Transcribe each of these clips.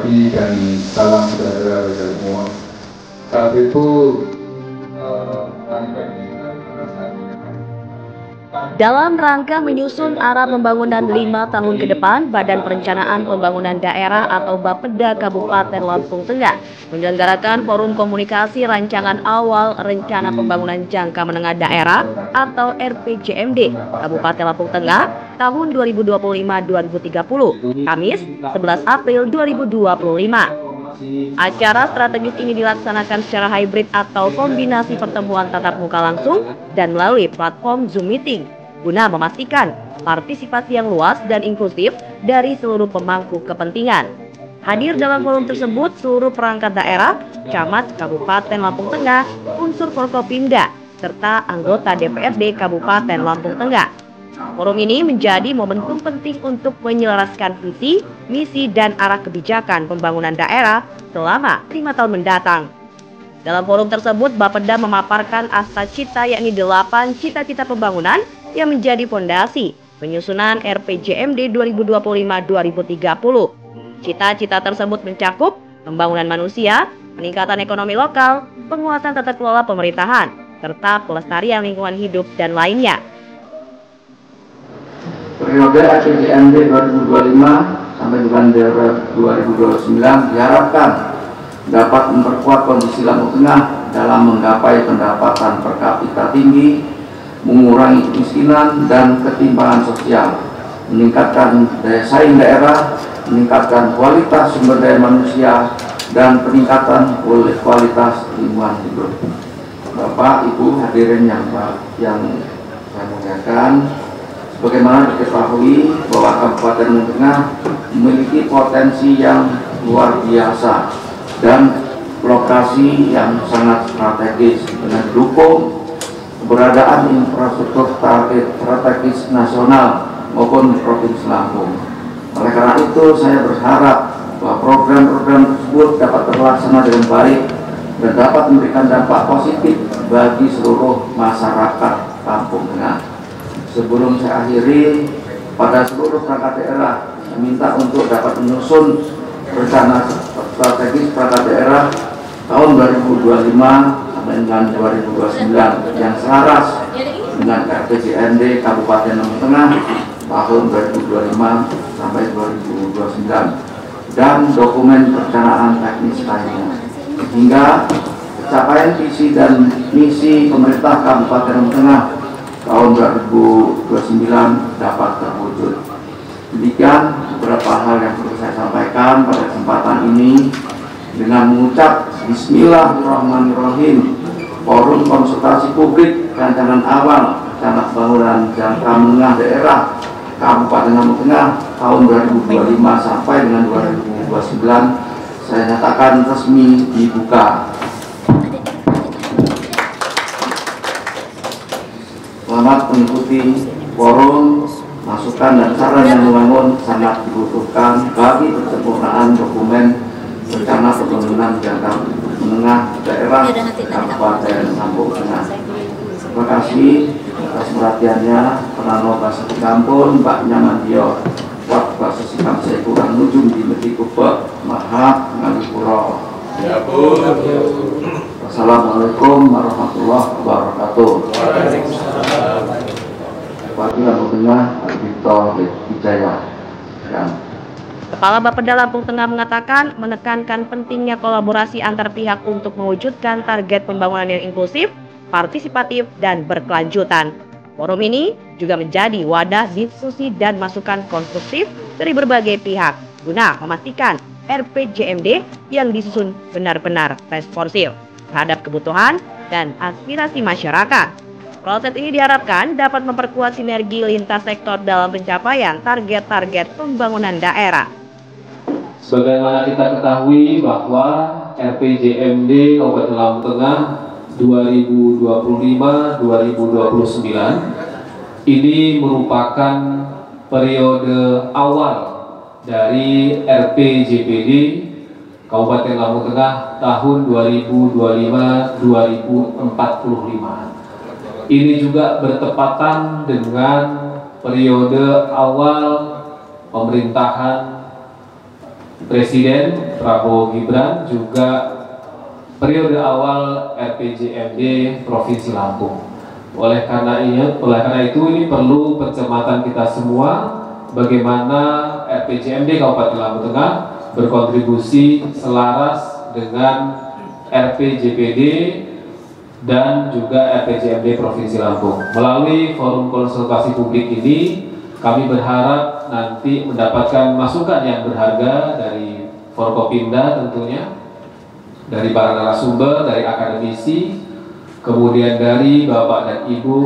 pagi dan salam sejahtera bagi semua. Saat itu dalam rangka menyusun arah pembangunan 5 tahun ke depan, Badan Perencanaan Pembangunan Daerah atau Bapeda Kabupaten Lampung Tengah menyelenggarakan Forum Komunikasi Rancangan Awal Rencana Pembangunan Jangka Menengah Daerah atau RPJMD Kabupaten Lampung Tengah tahun 2025-2030, Kamis 11 April 2025. Acara strategis ini dilaksanakan secara hybrid atau kombinasi pertemuan tatap muka langsung dan melalui platform Zoom Meeting guna memastikan partisipasi yang luas dan inklusif dari seluruh pemangku kepentingan. Hadir dalam forum tersebut seluruh perangkat daerah, camat Kabupaten Lampung Tengah, unsur Forkopimda, serta anggota DPRD Kabupaten Lampung Tengah. Forum ini menjadi momentum penting untuk menyelaraskan visi, misi, dan arah kebijakan pembangunan daerah selama 5 tahun mendatang. Dalam forum tersebut, Bapeda memaparkan asta cita, yakni 8 cita-cita pembangunan yang menjadi fondasi penyusunan RPJMD 2025-2030. Cita-cita tersebut mencakup pembangunan manusia, peningkatan ekonomi lokal, penguatan tata kelola pemerintahan, serta pelestarian lingkungan hidup dan lainnya. Periode RPJMD 2025 sampai dengan 2029 diharapkan dapat memperkuat kondisi Lampung Tengah dalam menggapai pendapatan per kapita tinggi, mengurangi kemiskinan dan ketimpangan sosial, meningkatkan daya saing daerah, meningkatkan kualitas sumber daya manusia, dan peningkatan kualitas lingkungan hidup. Bapak, Ibu hadirin yang saya muliakan, sebagaimana diketahui bahwa Kabupaten Lampung Tengah memiliki potensi yang luar biasa dan lokasi yang sangat strategis dengan didukung keberadaan infrastruktur strategis nasional maupun Provinsi Lampung. Oleh karena itu, saya berharap bahwa program-program tersebut dapat terlaksana dengan baik dan dapat memberikan dampak positif bagi seluruh masyarakat Lampung Tengah. Sebelum saya akhiri, pada seluruh perangkat daerah, saya minta untuk dapat menyusun rencana strategis perangkat daerah tahun 2025 sampai dengan 2029 yang selaras dengan RPJMD Kabupaten Lampung Tengah tahun 2025 sampai 2029 dan dokumen perencanaan teknis lainnya, sehingga capaian visi dan misi pemerintah Kabupaten Lampung Tengah tahun 2029 dapat terwujud. Demikian beberapa hal yang perlu saya sampaikan pada kesempatan ini. Dengan mengucap Bismillahirrahmanirrahim, Forum Konsultasi Publik Rancangan Awal Rencana Pembangunan Jangka Menengah Daerah Kabupaten Lampung Tengah tahun 2025 sampai dengan 2029 saya nyatakan resmi dibuka. Selamat mengikuti forum. Masukan dan saran yang membangun sangat dibutuhkan bagi penyempurnaan dokumen rencana pembangunan jangka menengah daerah Kabupaten Lampung Tengah. Terima kasih atas perhatiannya. Penano Basa Kampung, Mbak Nyamandio, Wak Basa Sikam saya kurang nujum di Meti Kubek, Mahap, Ngalipuro. Ya Bu. Assalamualaikum warahmatullahi wabarakatuh. Bupati Lampung Tengah, Adito Wijaya. Kepala Bapeda Lampung Tengah mengatakan menekankan pentingnya kolaborasi antar pihak untuk mewujudkan target pembangunan yang inklusif, partisipatif, dan berkelanjutan. Forum ini juga menjadi wadah diskusi dan masukan konstruktif dari berbagai pihak guna memastikan RPJMD yang disusun benar-benar responsif terhadap kebutuhan dan aspirasi masyarakat. Proses ini diharapkan dapat memperkuat sinergi lintas sektor dalam pencapaian target-target pembangunan daerah. Sebagaimana kita ketahui bahwa RPJMD Kabupaten Lampung Tengah 2025-2029 ini merupakan periode awal dari RPJPD Kabupaten Lampung Tengah tahun 2025-2045. Ini juga bertepatan dengan periode awal pemerintahan Presiden Prabowo Gibran, juga periode awal RPJMD Provinsi Lampung. Oleh karena itu ini perlu pencermatan kita semua bagaimana RPJMD Kabupaten Lampung Tengah berkontribusi selaras dengan RPJPD dan juga RPJMD Provinsi Lampung. Melalui forum konsultasi publik ini, kami berharap nanti mendapatkan masukan yang berharga dari Forkopimda tentunya, dari para narasumber, dari akademisi, kemudian dari Bapak dan Ibu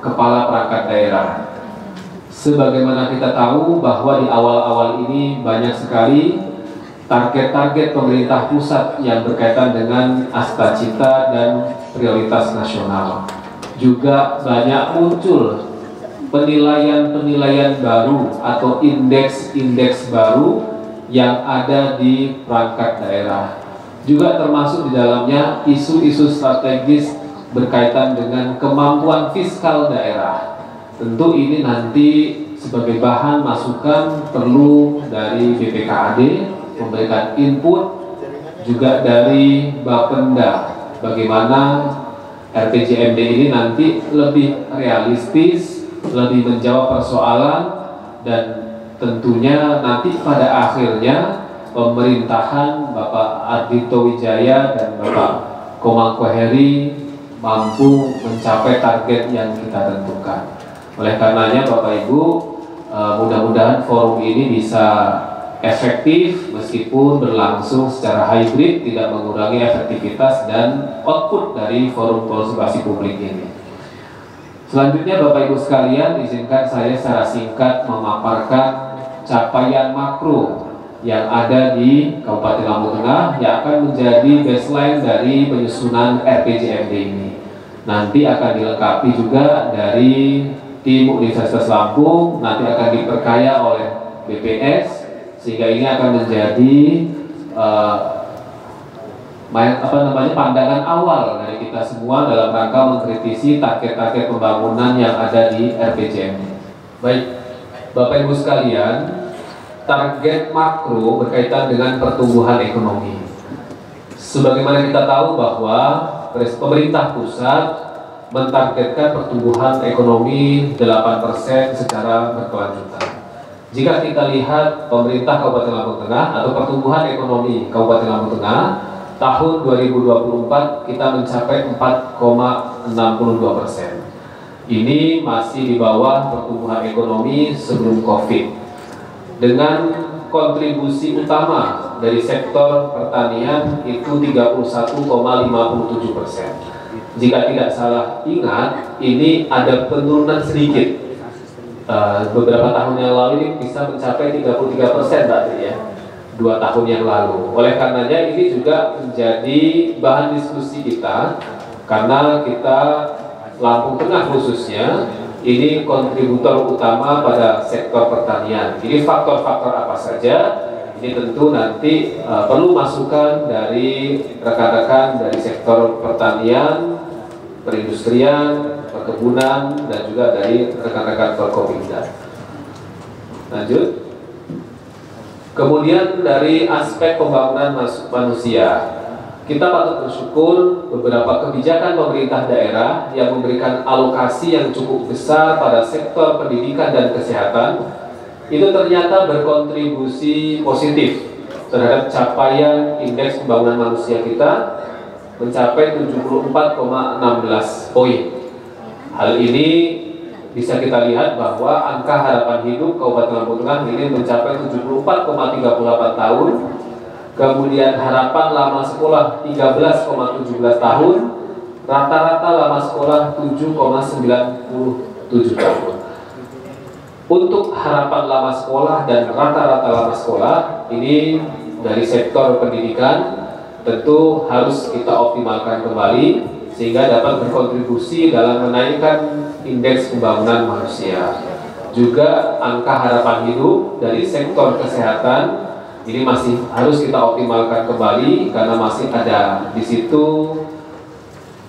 Kepala Perangkat Daerah. Sebagaimana kita tahu bahwa di awal-awal ini banyak sekali target-target pemerintah pusat yang berkaitan dengan Astacita dan prioritas nasional. Juga banyak muncul penilaian-penilaian baru atau indeks-indeks baru yang ada di perangkat daerah. Juga termasuk di dalamnya isu-isu strategis berkaitan dengan kemampuan fiskal daerah. Tentu ini nanti sebagai bahan masukan perlu dari BPKAD memberikan input, juga dari Bapenda, bagaimana RPJMD ini nanti lebih realistis, lebih menjawab persoalan, dan tentunya nanti pada akhirnya pemerintahan Bapak Ardhito Wijaya dan Bapak Komang Heri mampu mencapai target yang kita tentukan. Oleh karenanya Bapak Ibu, mudah-mudahan forum ini bisa efektif meskipun berlangsung secara hybrid, tidak mengurangi efektivitas dan output dari forum konsultasi publik ini. Selanjutnya Bapak Ibu sekalian, izinkan saya secara singkat memaparkan capaian makro yang ada di Kabupaten Lampung Tengah yang akan menjadi baseline dari penyusunan RPJMD ini. Nanti akan dilengkapi juga dari tim Universitas Lampung, nanti akan diperkaya oleh BPS, sehingga ini akan menjadi pandangan awal dari kita semua dalam rangka mengkritisi target-target pembangunan yang ada di RPJMD. Baik, Bapak Ibu sekalian, target makro berkaitan dengan pertumbuhan ekonomi. Sebagaimana kita tahu bahwa pemerintah pusat mentargetkan pertumbuhan ekonomi 8% secara berkelanjutan. Jika kita lihat pemerintah Kabupaten Lampung Tengah atau pertumbuhan ekonomi Kabupaten Lampung Tengah tahun 2024 kita mencapai 4,62%. Ini masih di bawah pertumbuhan ekonomi sebelum COVID. Dengan kontribusi utama dari sektor pertanian itu 31,57%. Jika tidak salah ingat, ini ada penurunan sedikit. Beberapa tahun yang lalu ini bisa mencapai 33% tadi ya, 2 tahun yang lalu. Oleh karenanya ini juga menjadi bahan diskusi kita, karena kita Lampung Tengah khususnya ini kontributor utama pada sektor pertanian. Jadi faktor-faktor apa saja ini tentu nanti perlu masukan dari rekan-rekan dari sektor pertanian, perindustrian, perkebunan, dan juga dari rekan-rekan Forkopimda. Lanjut. Kemudian dari aspek pembangunan manusia, kita patut bersyukur beberapa kebijakan pemerintah daerah yang memberikan alokasi yang cukup besar pada sektor pendidikan dan kesehatan itu ternyata berkontribusi positif terhadap capaian indeks pembangunan manusia kita mencapai 74,16 poin. Hal ini bisa kita lihat bahwa angka harapan hidup Kabupaten Lampung Tengah ini mencapai 74,38 tahun. Kemudian harapan lama sekolah 13,17 tahun, rata-rata lama sekolah 7,97 tahun. Untuk harapan lama sekolah dan rata-rata lama sekolah ini dari sektor pendidikan tentu harus kita optimalkan kembali sehingga dapat berkontribusi dalam menaikkan indeks pembangunan manusia. Juga angka harapan hidup dari sektor kesehatan ini masih harus kita optimalkan kembali karena masih ada di situ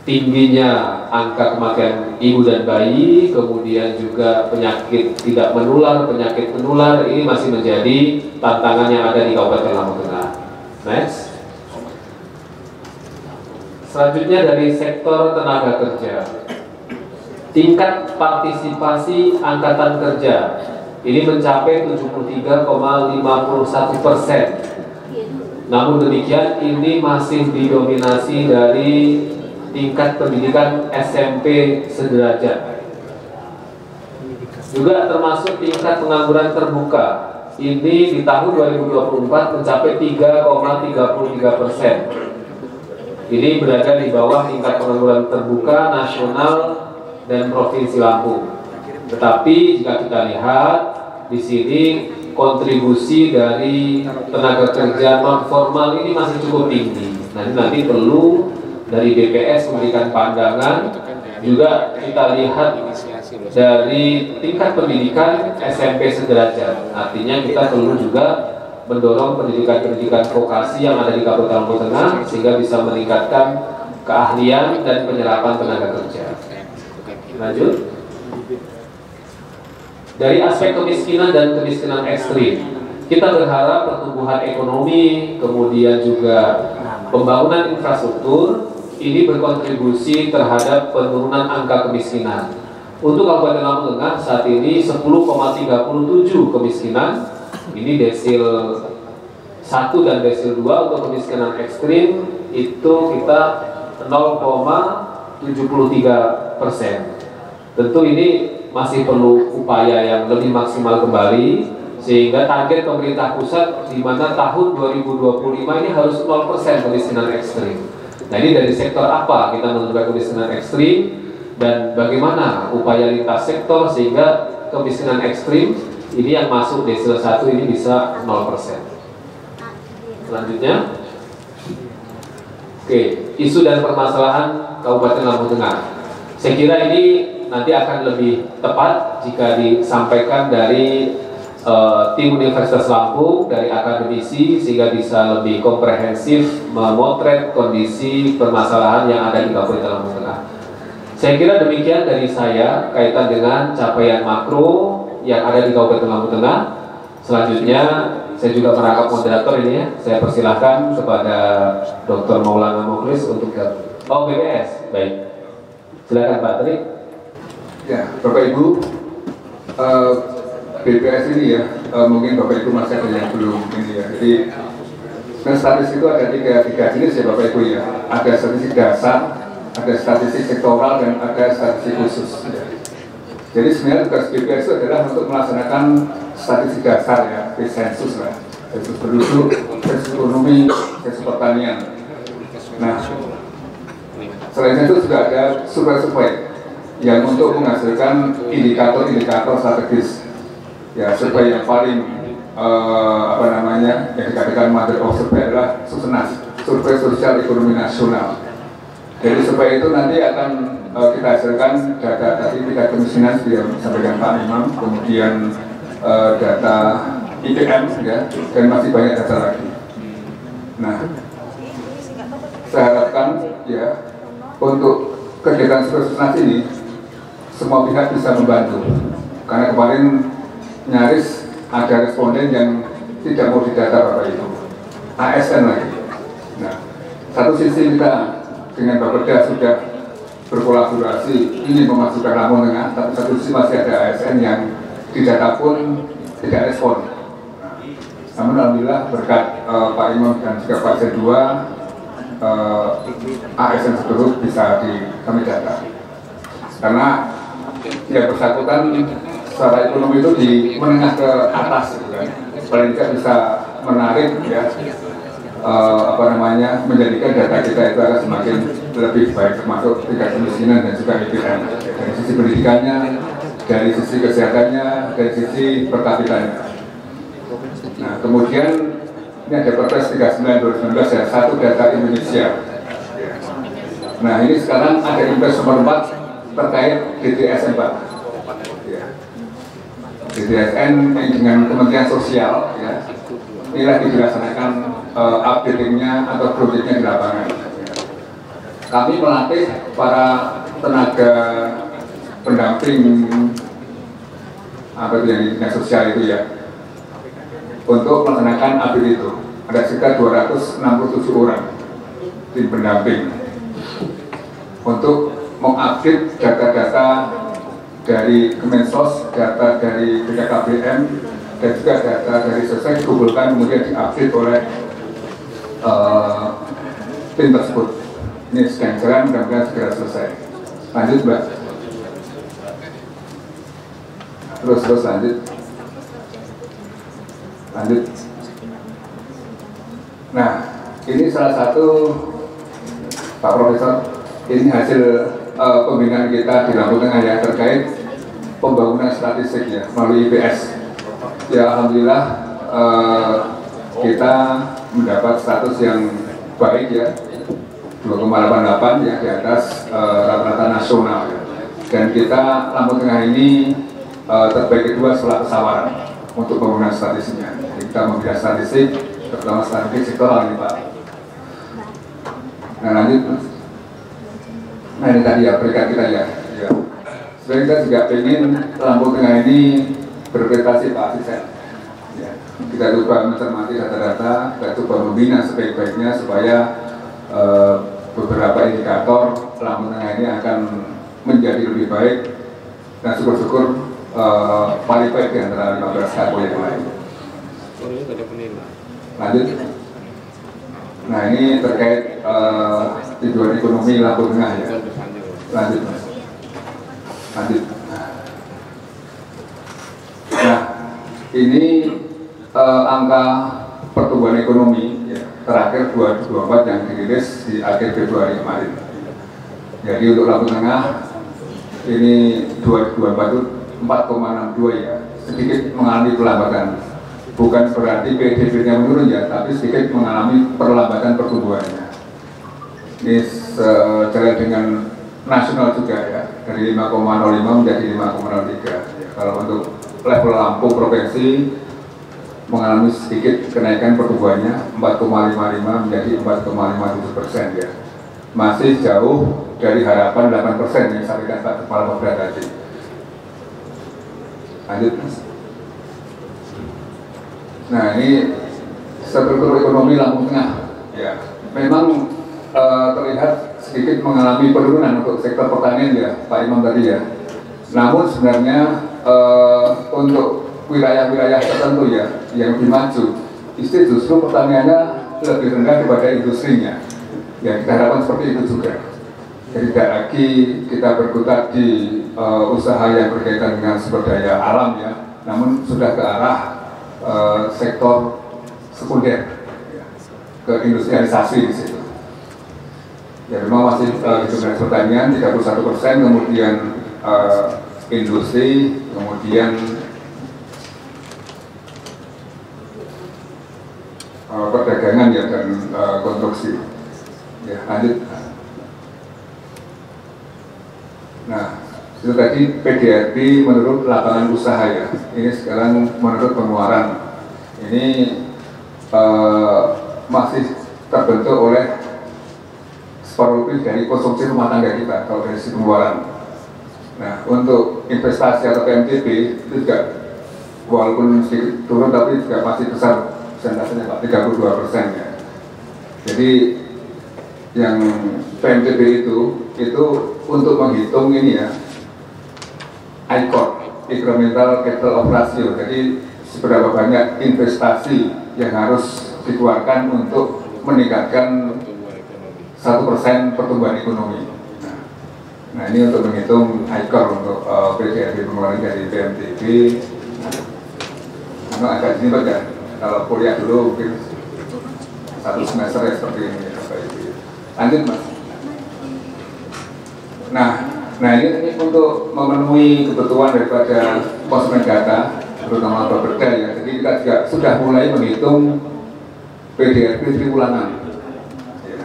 tingginya angka kematian ibu dan bayi, kemudian juga penyakit tidak menular, penyakit menular, ini masih menjadi tantangan yang ada di Kabupaten Lampung Tengah. Next. Selanjutnya dari sektor tenaga kerja. Tingkat partisipasi angkatan kerja ini mencapai 73,51%. Namun demikian ini masih didominasi dari tingkat pendidikan SMP sederajat. Juga termasuk tingkat pengangguran terbuka. Ini di tahun 2024 mencapai 3,33%. Ini berada di bawah tingkat pengangguran terbuka nasional dan provinsi Lampung. Tetapi jika kita lihat di sini kontribusi dari tenaga kerja non formal ini masih cukup tinggi. Nanti perlu dari BPS memberikan pandangan. Juga kita lihat dari tingkat pendidikan SMP sederajat. Artinya kita perlu juga mendorong pendidikan vokasi yang ada di Kabupaten Lampung Tengah sehingga bisa meningkatkan keahlian dan penyerapan tenaga kerja. Lanjut. Dari aspek kemiskinan dan kemiskinan ekstrim, kita berharap pertumbuhan ekonomi, kemudian juga pembangunan infrastruktur ini berkontribusi terhadap penurunan angka kemiskinan. Untuk Kabupaten Lampung Tengah saat ini 10,37 kemiskinan, ini desil 1 dan desil 2. Untuk kemiskinan ekstrim itu kita 0,73%. Tentu ini masih perlu upaya yang lebih maksimal kembali, sehingga target pemerintah pusat di mana tahun 2025 ini harus 0% kemiskinan ekstrim. Nah, ini dari sektor apa kita menurunkan kemiskinan ekstrim dan bagaimana upaya lintas sektor sehingga kemiskinan ekstrim ini yang masuk desil 1 ini bisa 0%. Selanjutnya, oke, isu dan permasalahan Kabupaten Lampung Tengah. Saya kira ini nanti akan lebih tepat jika disampaikan dari tim Universitas Lampung, dari akademisi, sehingga bisa lebih komprehensif memotret kondisi permasalahan yang ada di Kabupaten Lampung Tengah. Saya kira demikian dari saya kaitan dengan capaian makro yang ada di Kabupaten Lampung Tengah. Selanjutnya saya juga merangkap moderator ini ya. Saya persilahkan kepada Dr. Maulana Mukhlis untuk BPS. Baik. Silakan Pak Trik. Ya, Bapak Ibu, BPS ini ya, mungkin Bapak Ibu masih ada yang belum ini ya. Jadi, statistik itu ada tiga jenis ya Bapak Ibu ya. Ada statistik dasar, ada statistik sektoral, dan ada statistik khusus. Ya. Jadi sebenarnya tugas BPS itu adalah untuk melaksanakan statistik dasar ya, sensus lah, sensus penduduk, sensus ekonomi, sensus pertanian. Nah, selain itu juga ada survei-survei yang untuk menghasilkan indikator-indikator strategis. Ya, survei yang paling yang dikatakan mother of survey adalah SUSNAS, Survei Sosial Ekonomi Nasional. Jadi survei itu nanti akan kita hasilkan data tadi tingkat kemiskinan yang disampaikan Pak Imam, kemudian data IPM ya, dan masih banyak data lagi. Nah, saya harapkan ya untuk kegiatan SUSNAS ini semua pihak bisa membantu, karena kemarin nyaris ada responden yang tidak mau didata Bapak Ibu, ASN lagi. Nah, satu sisi kita dengan Bapeda sudah berkolaborasi ini memajukan Lampung Tengah, tapi satu sisi masih ada ASN yang didata pun tidak respon. Namun alhamdulillah berkat Pak Imam dan juga Pak C2, ASN tersebut bisa kami data. Karena yang bersangkutan secara ekonomi itu di menengah ke atas, gitu kan. Paling tidak bisa menarik ya, menjadikan data kita itu akan semakin lebih baik, termasuk tingkat kemiskinan dan juga IPM. Dari sisi pendidikannya, dari sisi kesehatannya, dari sisi per kapitanya. Nah, kemudian ini ada Perpres 39/2019 ya, satu data Indonesia. Nah, ini sekarang ada Impres nomor 4 terkait DTSN Pak. Ya. DTSN dengan Kementerian Sosial ya, ini lagi dilaksanakan updatingnya atau proyeknya di lapangan. kami melatih para tenaga pendamping apa itu yang di dinas sosial itu ya, untuk melaksanakan APD itu. Ada sekitar 267 orang tim pendamping untuk mengupdate data-data dari Kemensos, data dari BKKBN, dan juga data dari selesai dikumpulkan kemudian diupdate oleh tim tersebut. Ini sedang jalan, mudah-mudahan segera selesai. Lanjut, Mbak. Terus lanjut. Nah, ini salah satu Pak Profesor, ini hasil pembinaan kita di Lampung Tengah ya, terkait pembangunan statistik ya melalui IPS. Ya alhamdulillah kita mendapat status yang baik ya, 2,88 ya, di atas rata-rata nasional ya. Dan kita Lampung Tengah ini terbaik kedua setelah Pesawaran untuk pembangunan statistiknya. Jadi kita membina statistik, terutama statistik sektoral ini Pak. Nah lanjut. Nah ini tadi ya peringkat kita ya. Sebenarnya kita juga ingin Lampung Tengah ini berprestasi Pak Asisten. Ya. Kita coba mencermati data-data, kita coba membina sebaik-baiknya supaya beberapa indikator Lampung Tengah ini akan menjadi lebih baik, dan syukur-syukur paling baik di antara 15 kategori yang lain. Lanjut. Nah ini terkait tujuan ekonomi Lampung Tengah ya. Lanjut. Nah ini angka pertumbuhan ekonomi ya, terakhir 2024 yang dirilis di akhir Februari kemarin. Jadi untuk Lampung Tengah ini 2024 itu 4,62 ya, sedikit mengalami pelambatan. Bukan berarti PDB-nya menurun ya, tapi sedikit mengalami perlambatan pertumbuhannya. Ini sejalan dengan nasional juga ya, dari 5,05 menjadi 5,03. Ya, kalau untuk level Lampung provinsi mengalami sedikit kenaikan pertumbuhannya 4,55 menjadi 4,57% ya. Masih jauh dari harapan 8% yang disampaikan Pak Kepala Bapeda tadi. Lanjut. Nah ini struktur ekonomi Lampung Tengah ya, memang terlihat sedikit mengalami penurunan untuk sektor pertanian ya Pak Imam tadi ya. Namun sebenarnya untuk wilayah-wilayah tertentu ya yang lebih maju, justru pertaniannya lebih rendah daripada industrinya. Ya kita harapkan seperti itu juga. Jadi tidak lagi kita berkutat di usaha yang berkaitan dengan sumber daya alam ya, namun sudah ke arah sektor sekunder ya, ke industrialisasi di situ. Ya memang masih di domain pertanian 31%, kemudian industri, kemudian perdagangan ya dan konstruksi. Ya lanjut. Nah itu tadi PDRB menurut lapangan usaha ya. Ini sekarang menurut pengeluaran. Ini masih terbentuk oleh separuh lebih dari konsumsi rumah tangga kita kalau dari sisi pengeluaran. Nah untuk investasi atau PMTB itu juga walaupun sedikit turun tapi juga masih besar persentasenya Pak, 32% ya. Jadi yang PMTB itu untuk menghitung ini ya, ICOR, incremental capital of ratio. Jadi seberapa banyak investasi yang harus dikeluarkan untuk meningkatkan 1% pertumbuhan ekonomi. Nah ini untuk menghitung ICOR untuk PDRB pengeluaran dari PMTB. Memang agak ini Pak ya, kalau kuliah dulu mungkin satu semester ya seperti ini ya. Lanjut Mas. Nah ini untuk memenuhi kebutuhan daripada konsumen data, terutama Bapeda ya. Jadi kita juga sudah mulai menghitung PDRB triwulan ya.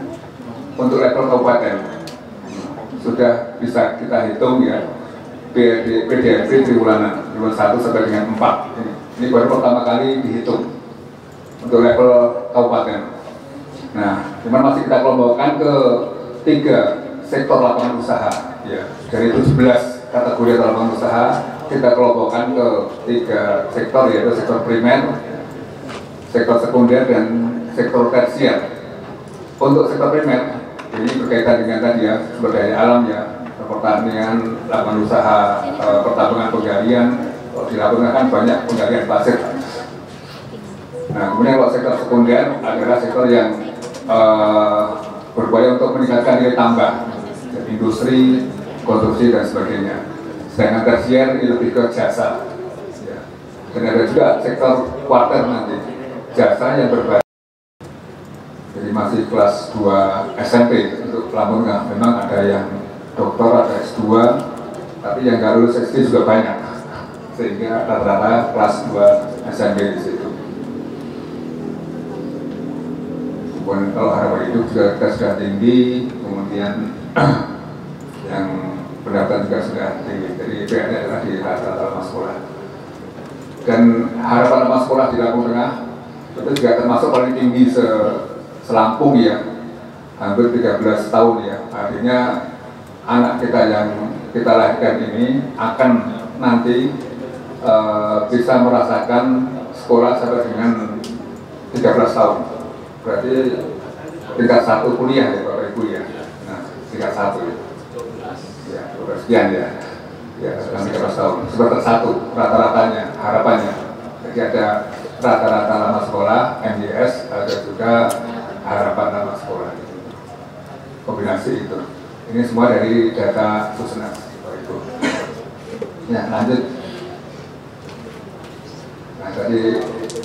Untuk level kabupaten sudah bisa kita hitung ya, PDRB triwulan 1 sampai dengan 4. Ini baru pertama kali dihitung untuk level kabupaten. Nah, cuman masih kita kelompokkan ke 3 sektor lapangan usaha. Ya, dari 17 kategori lapangan usaha kita kelompokkan ke 3 sektor, yaitu sektor primer, sektor sekunder, dan sektor tersier. Untuk sektor primer ini berkaitan dengan tadi ya, sumber daya alam ya, pertanian, lapangan usaha, pertambangan, penggalian. Kalau di lapangan kan banyak penggalian pasir. Nah, kemudian kalau sektor sekunder adalah sektor yang berupaya untuk meningkatkan nilai tambah, industri, konstruksi, dan sebagainya. Sedangkan tersier ini lebih ke jasa. Ya. Dan ada juga sektor kuarter nanti, jasa yang berbasis. Jadi masih kelas 2 SMP untuk Lampung Tengah. Memang ada yang doktor, ada S2, tapi yang nggak lulus SD juga banyak. Sehingga rata-rata kelas 2 SMP di situ. Kemudian kalau harapan hidup juga kita sudah tinggi, kemudian yang pendapatan juga sudah tinggi. Jadi PNS adalah di rata-rata lama sekolah. Dan harapan lama sekolah di Lampung Tengah itu juga termasuk paling tinggi selampung ya, hampir 13 tahun ya. Artinya anak kita yang kita lahirkan ini akan nanti bisa merasakan sekolah sampai dengan 13 tahun. Berarti tingkat 1 kuliah ya Bapak Ibu ya. Nah, tingkat 1 ya, sekian ya. Ya, dalam 13 tahun. Semester 1 rata-ratanya, harapannya. Jadi ada rata-rata lama sekolah, MYS, ada juga harapan lama sekolah. Kombinasi itu. Ini semua dari data Susnas, Bapak Ibu. Ya, lanjut. Nah, tadi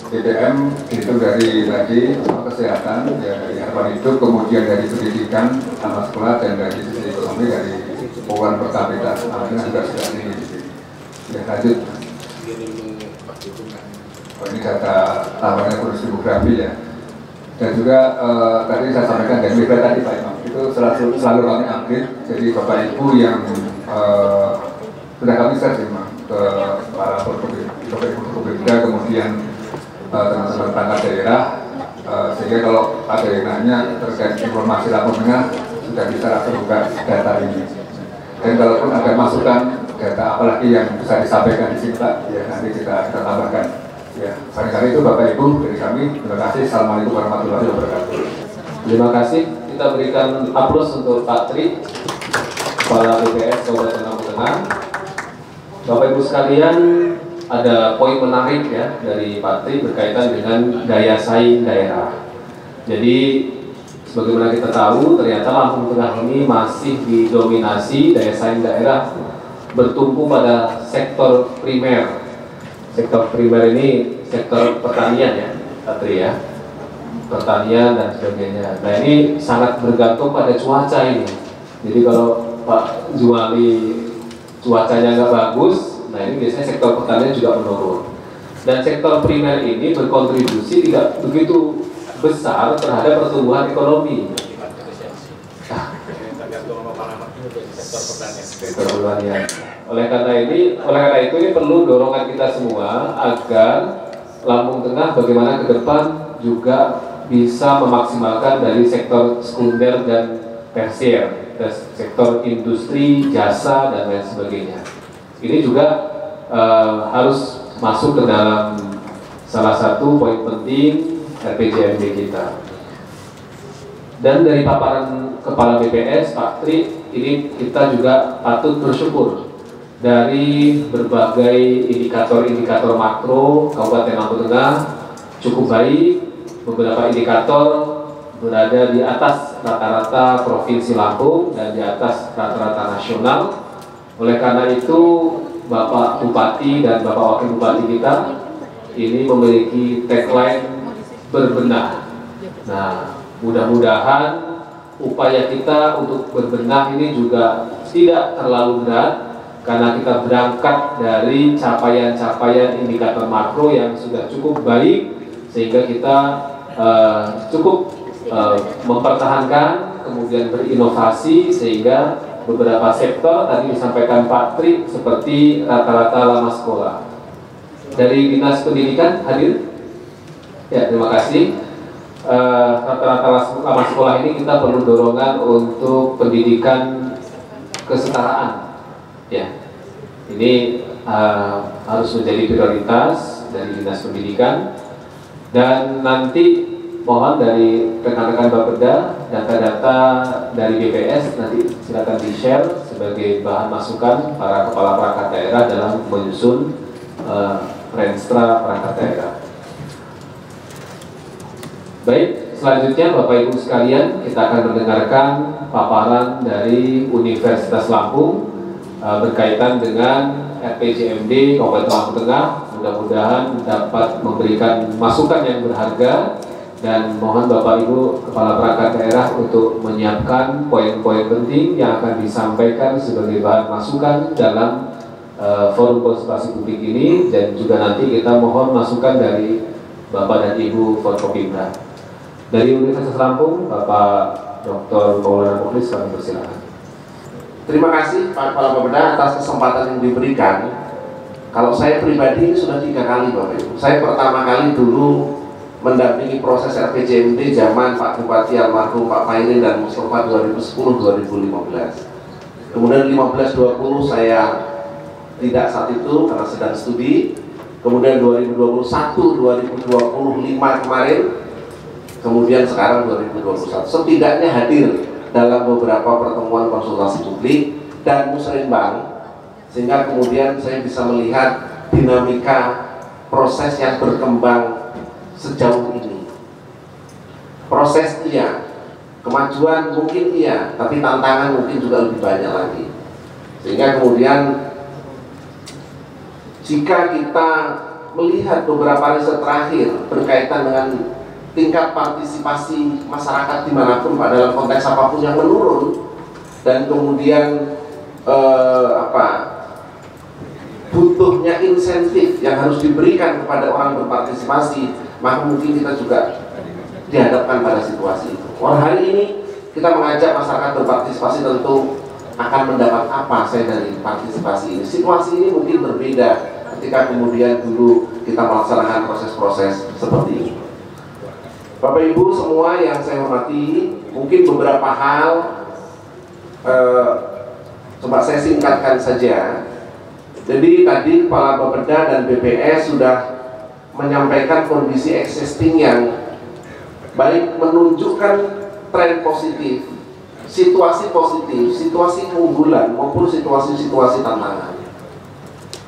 BPM itu dari tadi kesehatan, ya, dari harapan hidup, kemudian dari pendidikan, lama sekolah, dan dari sisi ekonomi dari pengeluaran per kapita. Alhamdulillah juga sudah tinggi di sini. Ya, lanjut. Oh, ini data tambahan kursus demografi ya. Dan juga tadi saya sampaikan dari Mitra tadi Pak Imam, itu selalu kami update. Jadi Bapak Ibu yang sudah kami share ke para pekerja, kemudian teman-teman perangkat daerah, sehingga kalau ada yang nanya terkait informasi Lampung Tengah sudah bisa langsung buka data ini. Dan kalaupun ada masukan data apalagi yang bisa disampaikan di sini Pak, ya nanti kita tambahkan. Ya, barangkali itu Bapak Ibu dari kami. Terima kasih. Assalamualaikum warahmatullahi wabarakatuh. Terima kasih. Kita berikan aplaus untuk Pak Tri, Kepala BPS Kabupaten Lampung Tengah. Bapak Ibu sekalian, ada poin menarik ya dari Pak Tri berkaitan dengan daya saing daerah. Jadi sebagaimana kita tahu, ternyata Lampung Tengah ini masih didominasi daya saing daerah bertumpu pada sektor primer. Sektor primer ini sektor pertanian ya, Patri ya, pertanian dan sebagainya. Nah ini sangat bergantung pada cuaca ini. Jadi kalau Pak Juwali cuacanya nggak bagus, nah ini biasanya sektor pertanian juga menurun. Dan sektor primer ini berkontribusi tidak begitu besar terhadap pertumbuhan ekonomi. Sektor pertanian. Oleh karena itu ini perlu dorongan kita semua agar Lampung Tengah bagaimana ke depan juga bisa memaksimalkan dari sektor sekunder dan tersier, sektor industri, jasa dan lain sebagainya. Ini juga harus masuk ke dalam salah satu poin penting RPJMD kita. Dan dari paparan Kepala BPS Pak Tri, ini kita juga patut bersyukur dari berbagai indikator-indikator makro Kabupaten Lampung Tengah cukup baik. Beberapa indikator berada di atas rata-rata Provinsi Lampung dan di atas rata-rata nasional. Oleh karena itu Bapak Bupati dan Bapak Wakil Bupati kita ini memiliki tagline berbenah. Nah, mudah-mudahan upaya kita untuk berbenah ini juga tidak terlalu berat, karena kita berangkat dari capaian-capaian indikator makro yang sudah cukup baik, sehingga kita cukup mempertahankan, kemudian berinovasi, sehingga beberapa sektor tadi disampaikan Pak Tri seperti rata-rata lama sekolah. Dari Dinas Pendidikan hadir? Ya, terima kasih. rata-rata lama sekolah ini kita perlu dorongan untuk pendidikan kesetaraan. Ya, ini harus menjadi prioritas dari Dinas Pendidikan, dan nanti mohon dari rekan-rekan Bapeda data-data dari BPS nanti silakan di-share sebagai bahan masukan para kepala perangkat daerah dalam menyusun Renstra perangkat daerah. Baik, selanjutnya Bapak Ibu sekalian, kita akan mendengarkan paparan dari Universitas Lampung berkaitan dengan RPJMD Kabupaten Lampung Tengah. Mudah-mudahan dapat memberikan masukan yang berharga, dan mohon Bapak Ibu Kepala Perangkat Daerah untuk menyiapkan poin-poin penting yang akan disampaikan sebagai bahan masukan dalam forum konsultasi publik ini, dan juga nanti kita mohon masukan dari Bapak dan Ibu Forkopimda. Dari Universitas Lampung, Bapak Dr. Maulana Mukhlis, kami persilakan. Terima kasih Pak Kepala Bapeda atas kesempatan yang diberikan. Kalau saya pribadi ini sudah 3 kali Bapak Ibu. Saya pertama kali dulu mendampingi proses RPJMD zaman Pak Bupati almarhum Pak Pairin dan Mustafa 2010-2015. Kemudian 15-20 saya tidak saat itu karena sedang studi. Kemudian 2021-2025 kemarin. Kemudian sekarang 2021. Setidaknya hadir dalam beberapa pertemuan konsultasi publik dan musrenbang, sehingga kemudian saya bisa melihat dinamika proses yang berkembang sejauh ini. Proses iya, kemajuan mungkin iya, tapi tantangan mungkin juga lebih banyak lagi. Sehingga kemudian jika kita melihat beberapa riset terakhir berkaitan dengan tingkat partisipasi masyarakat dimanapun dalam konteks apapun yang menurun, dan kemudian butuhnya insentif yang harus diberikan kepada orang berpartisipasi, maka mungkin kita juga dihadapkan pada situasi itu. Hari ini kita mengajak masyarakat berpartisipasi, tentu akan mendapat apa saya dari partisipasi ini. Situasi ini mungkin berbeda ketika kemudian dulu kita melaksanakan proses-proses seperti ini. Bapak Ibu semua yang saya hormati, mungkin beberapa hal coba saya singkatkan saja. Jadi tadi Kepala Bapeda dan BPS sudah menyampaikan kondisi existing yang baik menunjukkan tren positif, situasi positif, situasi keunggulan maupun situasi-situasi tantangan.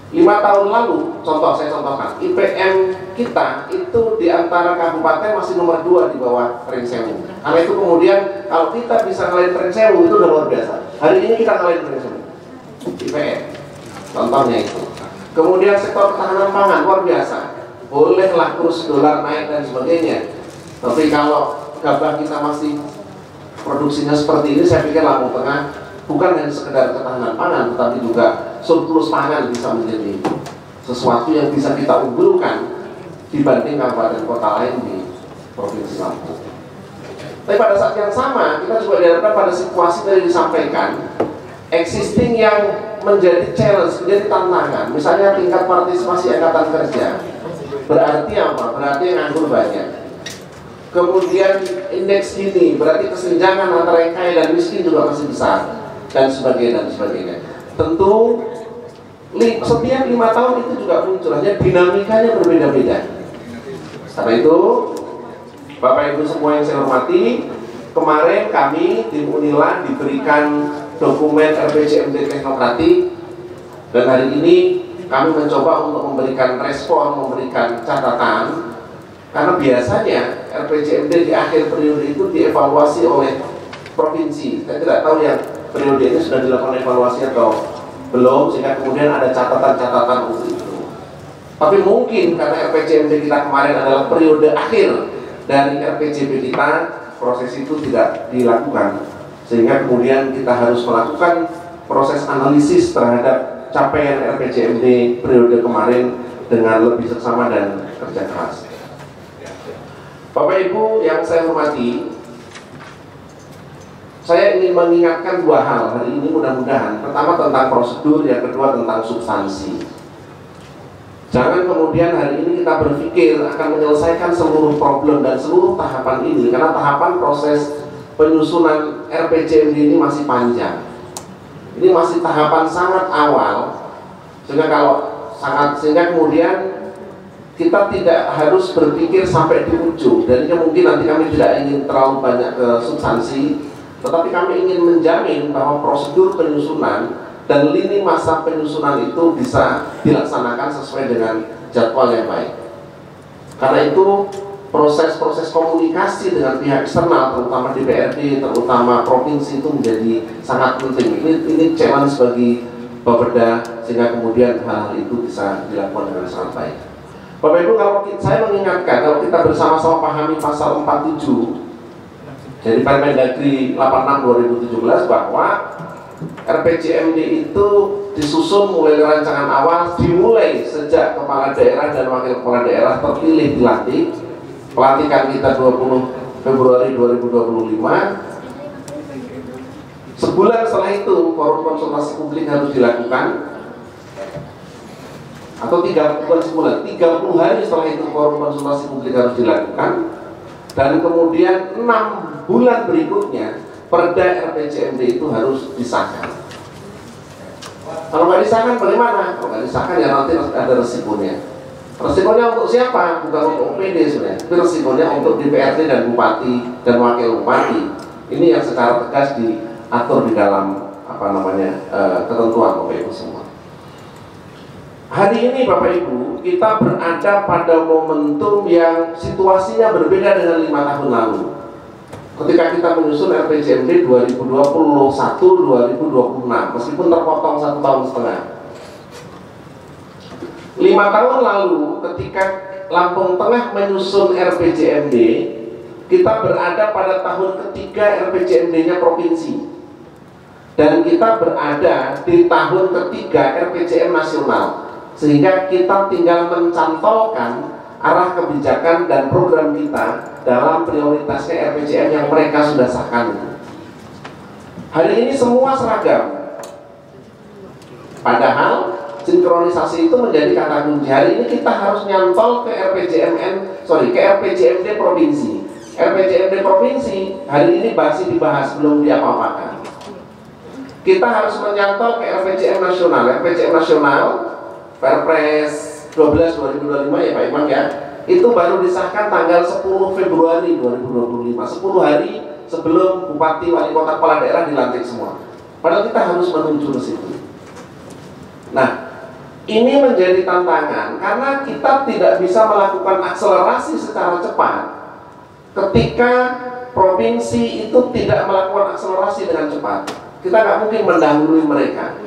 5 tahun lalu, saya contohkan, IPM kita itu di antara kabupaten masih nomor 2 di bawah Pringsewu. Karena itu kemudian kalau kita bisa ngalahin Pringsewu itu udah luar biasa. Hari ini kita ngalahin Pringsewu, IPM, contohnya itu. Kemudian sektor ketahanan pangan luar biasa. Bolehlah kurs dolar naik dan sebagainya, tapi kalau gabah kita masih produksinya seperti ini, saya pikir Lampung Tengah bukan hanya sekedar ketahanan pangan, tetapi juga surplus pangan bisa menjadi sesuatu yang bisa kita unggulkan dibanding kabupaten kota lain di Provinsi Lampung. Tapi pada saat yang sama, kita juga dihadapkan pada situasi tadi disampaikan existing yang menjadi challenge, menjadi tantangan. Misalnya tingkat partisipasi angkatan kerja. Berarti apa? Berarti yang nganggur banyak. Kemudian indeks Gini, berarti kesenjangan antara yang kaya dan miskin juga masih besar, dan sebagainya dan sebagainya. Tentu setiap 5 tahun itu juga muncul, hanya dinamikanya berbeda-beda. Karena itu Bapak Ibu semua yang saya hormati, kemarin kami tim Unila diberikan dokumen RPJMD Teknokratik, dan hari ini kami mencoba untuk memberikan respon, memberikan catatan, karena biasanya RPJMD di akhir periode itu dievaluasi oleh provinsi. Saya tidak tahu yang periode ini sudah dilakukan evaluasi atau belum, sehingga kemudian ada catatan-catatan untuk itu. Tapi mungkin karena RPJMD kita kemarin adalah periode akhir dari RPJP kita, proses itu tidak dilakukan, sehingga kemudian kita harus melakukan proses analisis terhadap capaian RPJMD periode kemarin dengan lebih seksama dan kerja keras. Bapak Ibu yang saya hormati, saya ingin mengingatkan 2 hal hari ini mudah-mudahan. Pertama tentang prosedur, yang kedua tentang substansi. Jangan kemudian hari ini kita berpikir akan menyelesaikan seluruh problem dan seluruh tahapan ini, karena tahapan proses penyusunan RPJMD ini masih panjang. Ini masih tahapan sangat awal, sehingga kemudian kita tidak harus berpikir sampai di ujung. Dan mungkin nanti kami tidak ingin terlalu banyak ke substansi, tetapi kami ingin menjamin bahwa prosedur penyusunan dan lini masa penyusunan itu bisa dilaksanakan sesuai dengan jadwal yang baik. Karena itu proses-proses komunikasi dengan pihak eksternal, terutama DPRD, terutama provinsi, itu menjadi sangat penting. Ini challenge bagi Bapeda, sehingga kemudian hal itu bisa dilakukan dengan sangat baik. Bapak Ibu, kalau saya mengingatkan, kalau kita bersama-sama pahami pasal 47 jadi Permendagri 86/2017 bahwa RPJMD itu disusun mulai dari rancangan awal, dimulai sejak kepala daerah dan wakil kepala daerah terpilih dilantik. Pelantikan kita 20 Februari 2025. Sebulan setelah itu forum konsultasi publik harus dilakukan, atau 30 hari setelah itu forum konsultasi publik harus dilakukan, dan kemudian 6 bulan berikutnya Perda RPJMD itu harus disahkan. Kalau nggak disahkan bagaimana? Kalau nggak disahkan ya nanti ada resikonya. Resikonya untuk siapa? Bukan untuk OPD sebenarnya. Itu resikonya untuk DPRD dan Bupati dan Wakil Bupati. Ini yang secara tegas diatur di dalam ketentuan Bapak Ibu semua. Hari ini Bapak Ibu kita berada pada momentum yang situasinya berbeda dengan 5 tahun lalu. Ketika kita menyusun RPJMD 2021-2026, meskipun terpotong 1,5 tahun. 5 tahun lalu ketika Lampung Tengah menyusun RPJMD, kita berada pada tahun ketiga RPJMD-nya provinsi. Dan kita berada di tahun ketiga RPJM nasional. Sehingga kita tinggal mencantolkan arah kebijakan dan program kita dalam prioritasnya RPJM yang mereka sudah sahkan. Hari ini semua seragam. Padahal sinkronisasi itu menjadi kata kunci. Hari ini kita harus nyantol ke RPJMD provinsi. RPJMD provinsi hari ini masih dibahas, belum diapa-apakan. Kita harus menyantol ke RPJM nasional. RPJM nasional Perpres 12/2025 ya Pak Imam ya, itu baru disahkan tanggal 10 Februari 2025, 10 hari sebelum Bupati, Wali Kota, Kepala Daerah dilantik semua. Padahal kita harus menuju ke situ. Nah, ini menjadi tantangan karena kita tidak bisa melakukan akselerasi secara cepat ketika provinsi itu tidak melakukan akselerasi dengan cepat. Kita nggak mungkin mendahului mereka.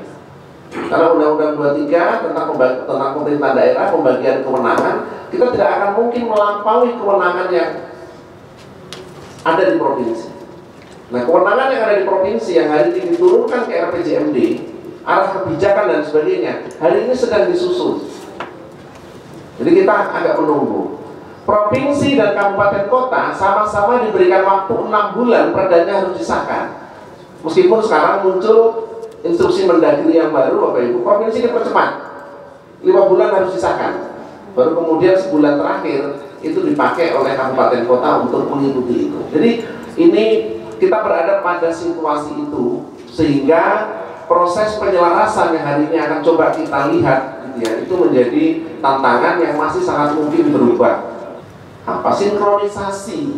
Karena Undang-Undang 23 tentang pemerintahan daerah, pembagian kewenangan, kita tidak akan mungkin melampaui kewenangan yang ada di provinsi. Nah, kewenangan yang ada di provinsi yang hari ini diturunkan ke RPJMD, arah kebijakan dan sebagainya, hari ini sedang disusun. Jadi kita agak menunggu. Provinsi dan kabupaten kota sama-sama diberikan waktu 6 bulan perdanya harus disahkan. Meskipun sekarang muncul instruksi Mendagri yang baru, Bapak Ibu, provinsi dipercepat, 5 bulan harus disahkan. Baru kemudian sebulan terakhir itu dipakai oleh kabupaten kota untuk mengikuti itu. Jadi ini kita berada pada situasi itu, sehingga proses penyelarasan yang hari ini akan coba kita lihat, gitu ya, itu menjadi tantangan yang masih sangat mungkin berubah. Apa sinkronisasi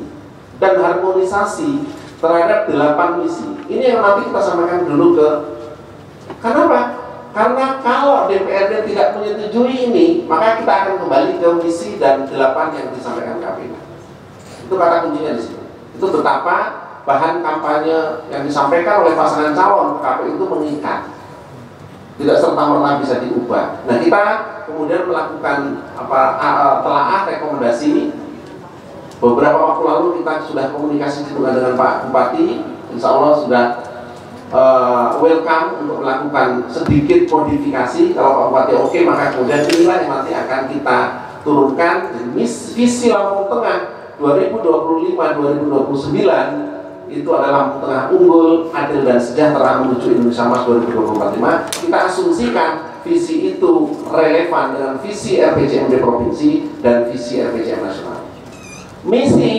dan harmonisasi terhadap 8 misi. Ini yang nanti kita sampaikan dulu ke. Kenapa? Karena kalau DPRD tidak menyetujui ini, maka kita akan kembali ke misi dan 8 yang disampaikan KPU. Itu kata kuncinya di sini. Itu betapa bahan kampanye yang disampaikan oleh pasangan calon KPU itu mengikat, tidak serta-merta bisa diubah. Nah, kita kemudian melakukan telaah rekomendasi. Beberapa waktu lalu kita sudah komunikasi juga dengan Pak Bupati, insya Allah sudah welcome untuk melakukan sedikit modifikasi. Kalau Pak Bupati oke, maka kemudian inilah yang nanti akan kita turunkan. Visi Lampung Tengah 2025-2029 itu adalah Lampung Tengah unggul, adil dan sejahtera menuju Indonesia Emas 2025. Kita asumsikan visi itu relevan dengan visi RPJMD provinsi dan visi RPJM nasional. Misi,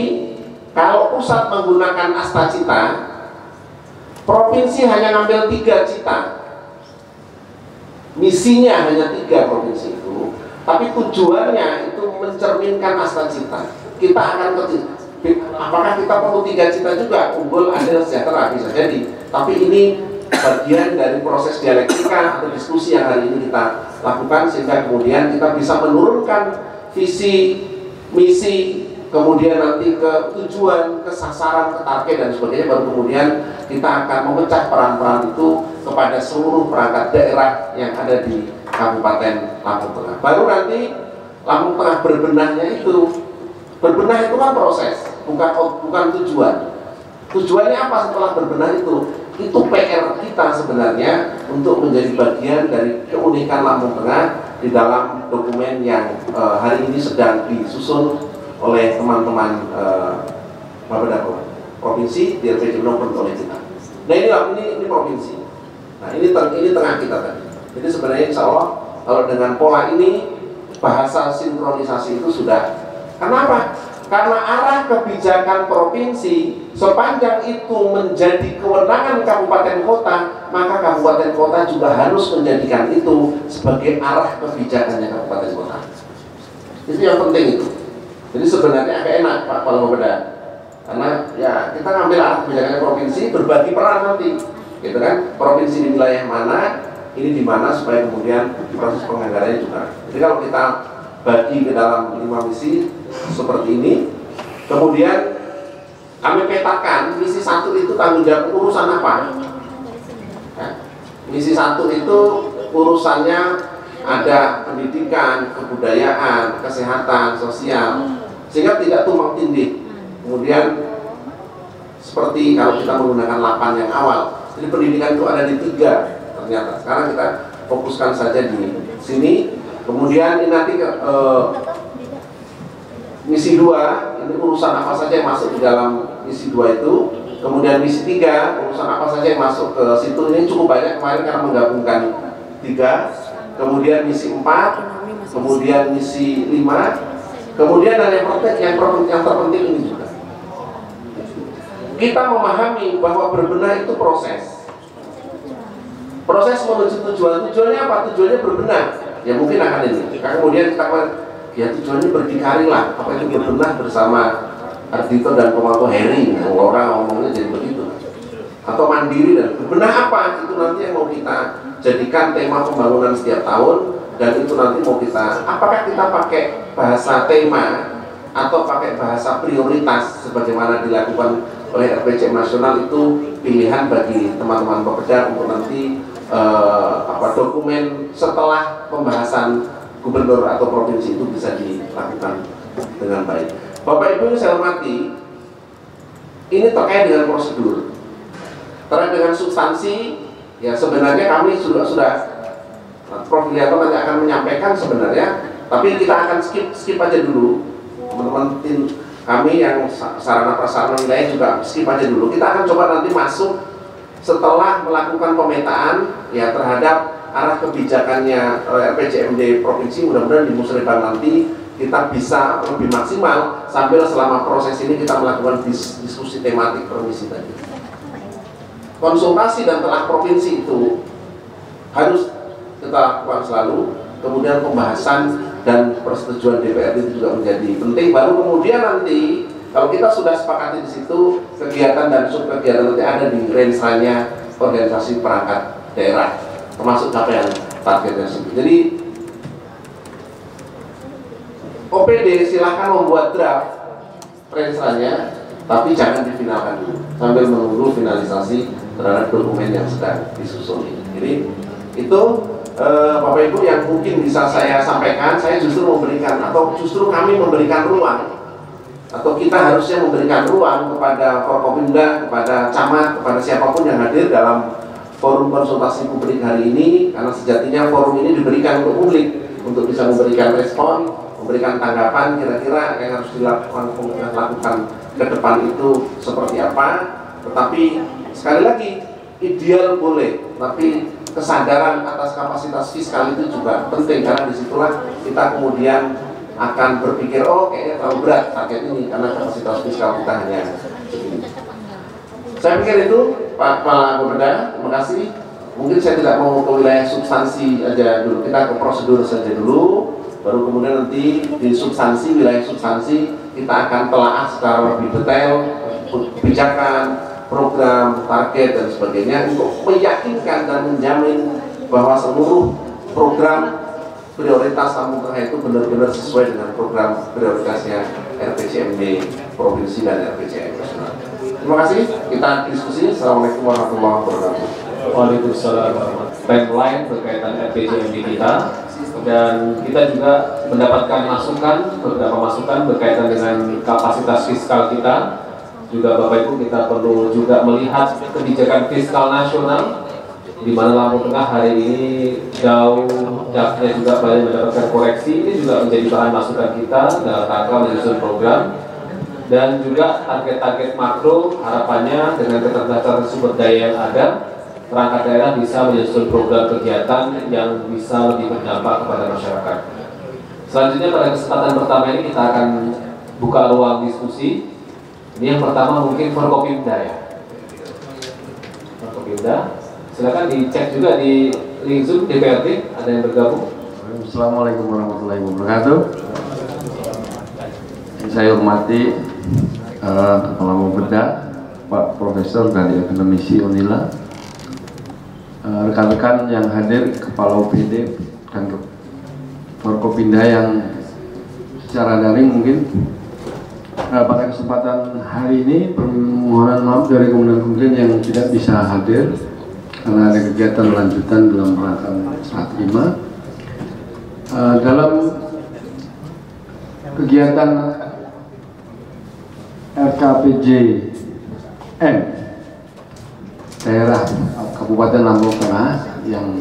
kalau pusat menggunakan Astacita, provinsi hanya ngambil 3 cita. Misinya hanya 3 provinsi itu, tapi tujuannya itu mencerminkan Astacita. Kita akan apakah kita perlu 3 cita juga, unggul, adil, sejahtera, bisa jadi. Tapi ini bagian dari proses dialektika atau diskusi yang hari ini kita lakukan, sehingga kemudian kita bisa menurunkan visi, misi, kemudian nanti ke tujuan, ke sasaran, ke target dan sebagainya, baru kemudian kita akan memecah peran-peran itu kepada seluruh perangkat daerah yang ada di Kabupaten Lampung Tengah. Baru nanti Lampung Tengah berbenah itu kan proses, bukan tujuan. Tujuannya apa setelah berbenah itu? Itu PR kita sebenarnya untuk menjadi bagian dari keunikan Lampung Tengah di dalam dokumen yang hari ini sedang disusun oleh teman-teman Bapeda provinsi di RPJM maupun oleh kita. Nah ini provinsi. Nah ini tengah kita tadi. Jadi sebenarnya insya Allah kalau dengan pola ini bahasa sinkronisasi itu sudah. Kenapa? Karena arah kebijakan provinsi sepanjang itu menjadi kewenangan kabupaten kota, maka kabupaten kota juga harus menjadikan itu sebagai arah kebijakannya kabupaten kota. Itu yang penting itu. Jadi sebenarnya agak enak Pak Kepala Bapeda, karena ya kita ngambil arah kebijakan provinsi, berbagi peran nanti, gitu kan? Provinsi di wilayah mana, ini di mana, supaya kemudian proses penganggarannya juga. Jadi kalau kita bagi ke dalam 5 misi seperti ini, kemudian kami petakan misi 1 itu tanggung jawab urusan apa? Ya. Misi 1 itu urusannya ada pendidikan, kebudayaan, kesehatan, sosial, sehingga tidak tumpang tindih. Kemudian seperti kalau kita menggunakan 8 yang awal, jadi pendidikan itu ada di 3 ternyata. Sekarang kita fokuskan saja di sini. Kemudian ini nanti misi 2, ini urusan apa saja yang masuk di dalam misi 2 itu. Kemudian misi 3, urusan apa saja yang masuk ke situ. Ini cukup banyak kemarin karena menggabungkan 3. Kemudian misi 4, kemudian misi 5, kemudian dan yang terpenting ini juga. Kita memahami bahwa berbenah itu proses. Proses menuju tujuan. Tujuannya apa? Tujuannya berbenah. Ya mungkin akan ini. Kemudian kita ya tujuannya berdikari lah. Apa itu berbenah bersama Ardhito dan Pemangku Heri. Orang ngomongnya jadi begitu. Atau mandiri dan berbenah apa? Itu nanti yang mau kita jadikan tema pembangunan setiap tahun, dan itu nanti mau kita, apakah kita pakai bahasa tema atau pakai bahasa prioritas sebagaimana dilakukan oleh RPJM nasional, itu pilihan bagi teman-teman Bapeda untuk nanti dokumen setelah pembahasan gubernur atau provinsi itu bisa dilakukan dengan baik. Bapak Ibu yang saya hormati, ini terkait dengan prosedur, terkait dengan substansi. Ya sebenarnya kami sudah Prof. Lianto nanti akan menyampaikan sebenarnya, tapi kita akan skip aja dulu. Teman-teman tim kami yang sarana prasarana wilayah juga skip aja dulu. Kita akan coba nanti masuk setelah melakukan pemetaan ya terhadap arah kebijakannya RPJMD provinsi. Mudah-mudahan di musrembang nanti kita bisa lebih maksimal sambil selama proses ini kita melakukan diskusi tematik per misi tadi. Konsultasi dan telah provinsi itu harus kita lakukan selalu. Kemudian pembahasan dan persetujuan DPRD itu juga menjadi penting. Baru kemudian nanti kalau kita sudah sepakati di situ, kegiatan dan subkegiatan nanti ada di range-nya organisasi perangkat daerah, termasuk capaian targetnya sendiri. Jadi OPD silahkan membuat draft range-nya, tapi jangan difinalkan dulu sambil menunggu finalisasi terhadap dokumen yang sedang disusun ini. Jadi itu Bapak Ibu yang mungkin bisa saya sampaikan. Saya justru memberikan, atau justru kami memberikan ruang, atau kita harusnya memberikan ruang kepada Forkopimda, kepada camat, kepada siapapun yang hadir dalam forum konsultasi publik hari ini, karena sejatinya forum ini diberikan untuk publik untuk bisa memberikan respon, memberikan tanggapan kira-kira yang harus dilakukan ke depan itu seperti apa. Tetapi sekali lagi, ideal boleh, tapi kesadaran atas kapasitas fiskal itu juga penting, karena disitulah kita kemudian akan berpikir, oh kayaknya terlalu berat target ini karena kapasitas fiskal kita hanya segini. Saya pikir itu Pak Bapeda, terima kasih. Mungkin saya tidak mau ke wilayah substansi aja dulu, kita ke prosedur saja dulu, baru kemudian nanti di substansi, wilayah substansi kita akan telaah secara lebih detail kebijakan, program, target dan sebagainya untuk meyakinkan dan menjamin bahwa seluruh program prioritas tamu tengah itu benar-benar sesuai dengan program prioritasnya RPJMD provinsi dan RPJMD nasional. Terima kasih, kita diskusi. Assalamualaikum warahmatullahi wabarakatuh. Waalaikumsalam. Timeline berkaitan RPJMD kita, dan kita juga mendapatkan beberapa masukan berkaitan dengan kapasitas fiskal kita. Juga Bapak Ibu, kita perlu juga melihat kebijakan fiskal nasional, di mana Lampung Tengah hari ini DAU-nya juga banyak mendapatkan koreksi. Ini juga menjadi bahan masukan kita dalam rangka menyusun program, dan juga target-target makro. Harapannya dengan keterbatasan sumber daya yang ada, perangkat daerah bisa menyusun program kegiatan yang bisa lebih berdampak kepada masyarakat. Selanjutnya pada kesempatan pertama ini kita akan buka ruang diskusi. Ini yang pertama mungkin Forkopimda ya. Forkopimda, silakan dicek juga di link Zoom DPRD, ada yang bergabung. Assalamualaikum warahmatullahi wabarakatuh. Saya hormati Kepala Bapeda, Pak Profesor dari Akademisi Unila, rekan-rekan yang hadir, Kepala UPD dan Forkopimda yang secara daring mungkin. Pada kesempatan hari ini permohonan maaf dari kemudian yang tidak bisa hadir karena ada kegiatan lanjutan dalam rangka saat 5. Dalam kegiatan RKPJM daerah Kabupaten Lampung Tengah yang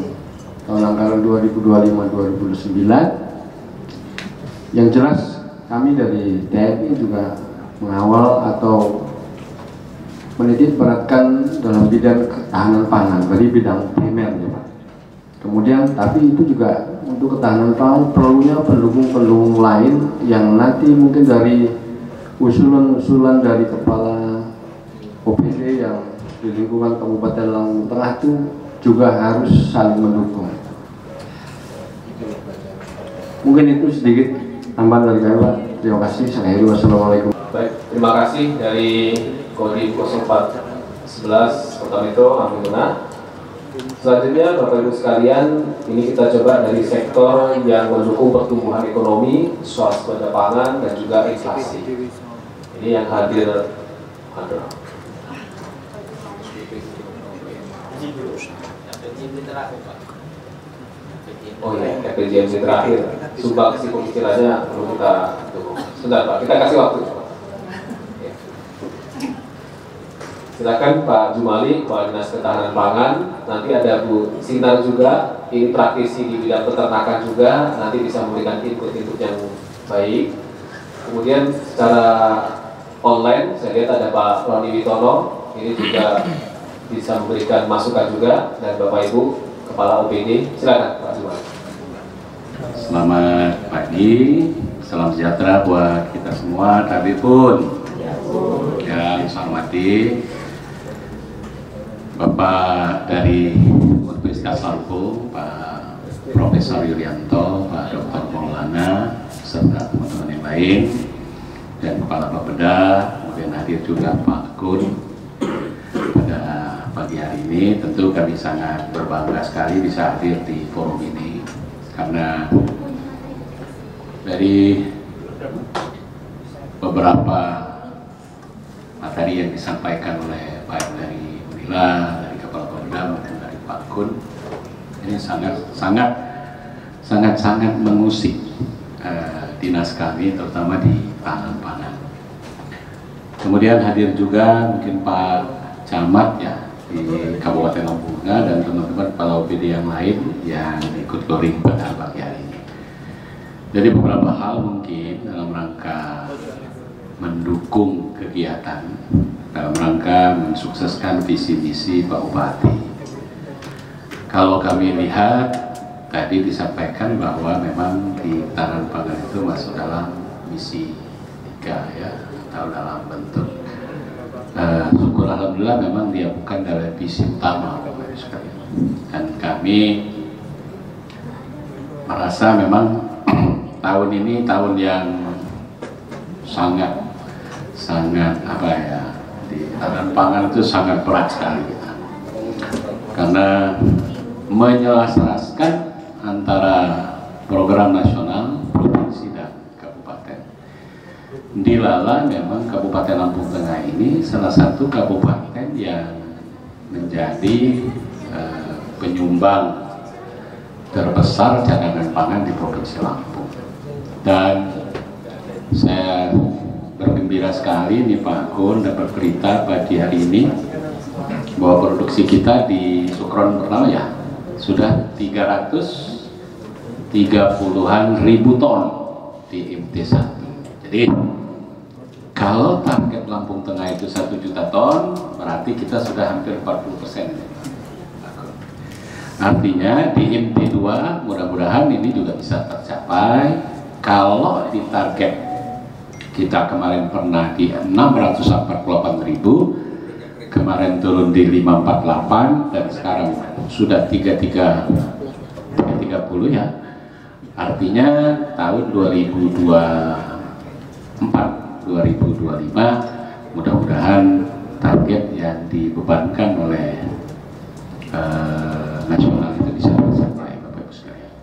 tahun anggaran 2025-2029, yang jelas kami dari TNI juga mengawal atau menitik beratkan dalam bidang ketahanan pangan, dari bidang primer ya Pak. Kemudian tapi itu juga untuk ketahanan pangan perlunya pendukung-pendukung lain yang nanti mungkin dari usulan-usulan dari Kepala OPD yang di lingkungan Kabupaten Lampung Tengah itu juga harus saling mendukung. Mungkin itu sedikit tambahan dari saya Pak. Terima kasih. Assalamualaikum. Baik, terima kasih dari Kodim 0411 Kota Metro Lampung Tengah. Selanjutnya Bapak Ibu sekalian, ini kita coba dari sektor yang mendukung pertumbuhan ekonomi, swasembada pangan dan juga inflasi. Ini yang hadir. Oh iya, RPJMD terakhir. Sumbangsi pemikirannya perlu kita dukung. Sebentar Pak, kita kasih waktu. Ya. Silakan Pak Jumali, Kepala Dinas Ketahanan Pangan. Nanti ada Bu Sinar juga, ini praktisi di bidang peternakan juga. Nanti bisa memberikan input-input yang baik. Kemudian secara online, saya lihat ada Pak Roni Witono. Ini juga bisa memberikan masukan juga, dan Bapak Ibu Kepala OPD. Silakan Pak Jumali. Selamat pagi, salam sejahtera buat kita semua. Tapi pun yang saya hormati Bapak dari Universitas Lampung, Pak Profesor Yulianto, Pak Dr. Maulana, serta teman-teman yang lain, dan Kepala Bapeda, kemudian hadir juga Pak Kun. Pada pagi hari ini tentu kami sangat berbangga sekali bisa hadir di forum ini, karena dari beberapa materi yang disampaikan oleh baik dari Unila, dari Kepala Bapeda maupun dari Pak Kun, ini sangat mengusik dinas kami, terutama di tahanan pangan. Kemudian hadir juga mungkin Pak Camat ya di Kabupaten Lampung Tengah dan teman-teman kepala OPD yang lain yang ikut touring pada pagi hari ini. Jadi beberapa hal mungkin dalam rangka mendukung kegiatan, dalam rangka mensukseskan visi misi Pak Bupati. Kalau kami lihat tadi disampaikan bahwa memang di Tahanan Pangan itu masuk dalam misi 3 ya, atau dalam bentuk syukur alhamdulillah memang dia bukan dalam visi utama Bapak Ibu sekalian. Dan kami merasa memang tahun ini tahun yang sangat apa ya, di Tahanan Pangan itu sangat berat sekali kita, karena menyelaraskan antara program nasional, provinsi dan kabupaten. Dilala memang Kabupaten Lampung Tengah ini salah satu kabupaten yang menjadi penyumbang terbesar cadangan pangan di Provinsi Lampung. Dan saya bergembira sekali nih Pak Kun dapat berita pagi hari ini bahwa produksi kita di Sukron pertama ya sudah 330-an ribu ton di IMT1. Jadi kalau target Lampung Tengah itu 1 juta ton, berarti kita sudah hampir 40%. Artinya di IMT2 mudah-mudahan ini juga bisa tercapai. Kalau di target kita kemarin pernah di 648.000, kemarin turun di 548 dan sekarang sudah 330 ya. Artinya tahun 2024-2025 mudah-mudahan target yang dibebankan oleh nasional itu bisa tercapai Bapak Ibu sekalian.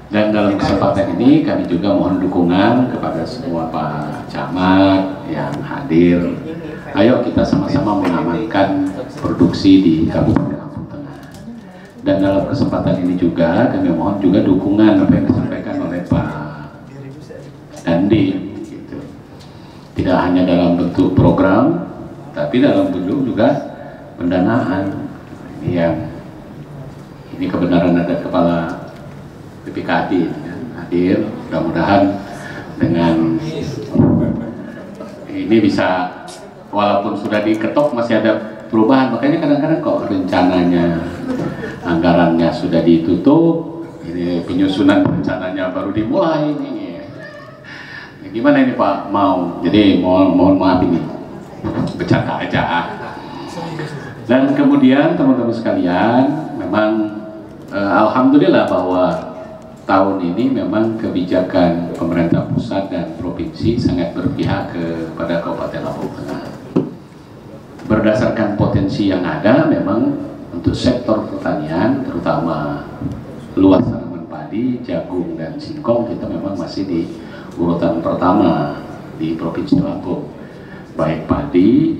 Dan dalam kesempatan ini kami juga mohon dukungan kepada semua Pak Camat yang hadir. Ayo kita sama-sama mengamankan produksi di Kabupaten Lampung Tengah. Dan dalam kesempatan ini juga kami mohon juga dukungan apa yang disampaikan oleh Pak Dandi, gitu. Tidak hanya dalam bentuk program, tapi dalam bentuk juga pendanaan. Ini kebenaran ada Kepala BPKD ya, hadir. Mudah-mudahan dengan ini bisa, walaupun sudah diketok masih ada perubahan. Makanya kadang-kadang kok rencananya, anggarannya sudah ditutup, ini penyusunan rencananya baru dimulai ini. Ya, gimana ini Pak mau? Jadi mohon maaf ini bercanda aja. Dan kemudian teman-teman sekalian, memang alhamdulillah bahwa tahun ini memang kebijakan pemerintah pusat dan provinsi sangat berpihak kepada Kabupaten Lampung Tengah. Berdasarkan potensi yang ada, memang untuk sektor pertanian, terutama luas tanaman padi, jagung dan singkong, kita memang masih di urutan pertama di Provinsi Lampung. Baik padi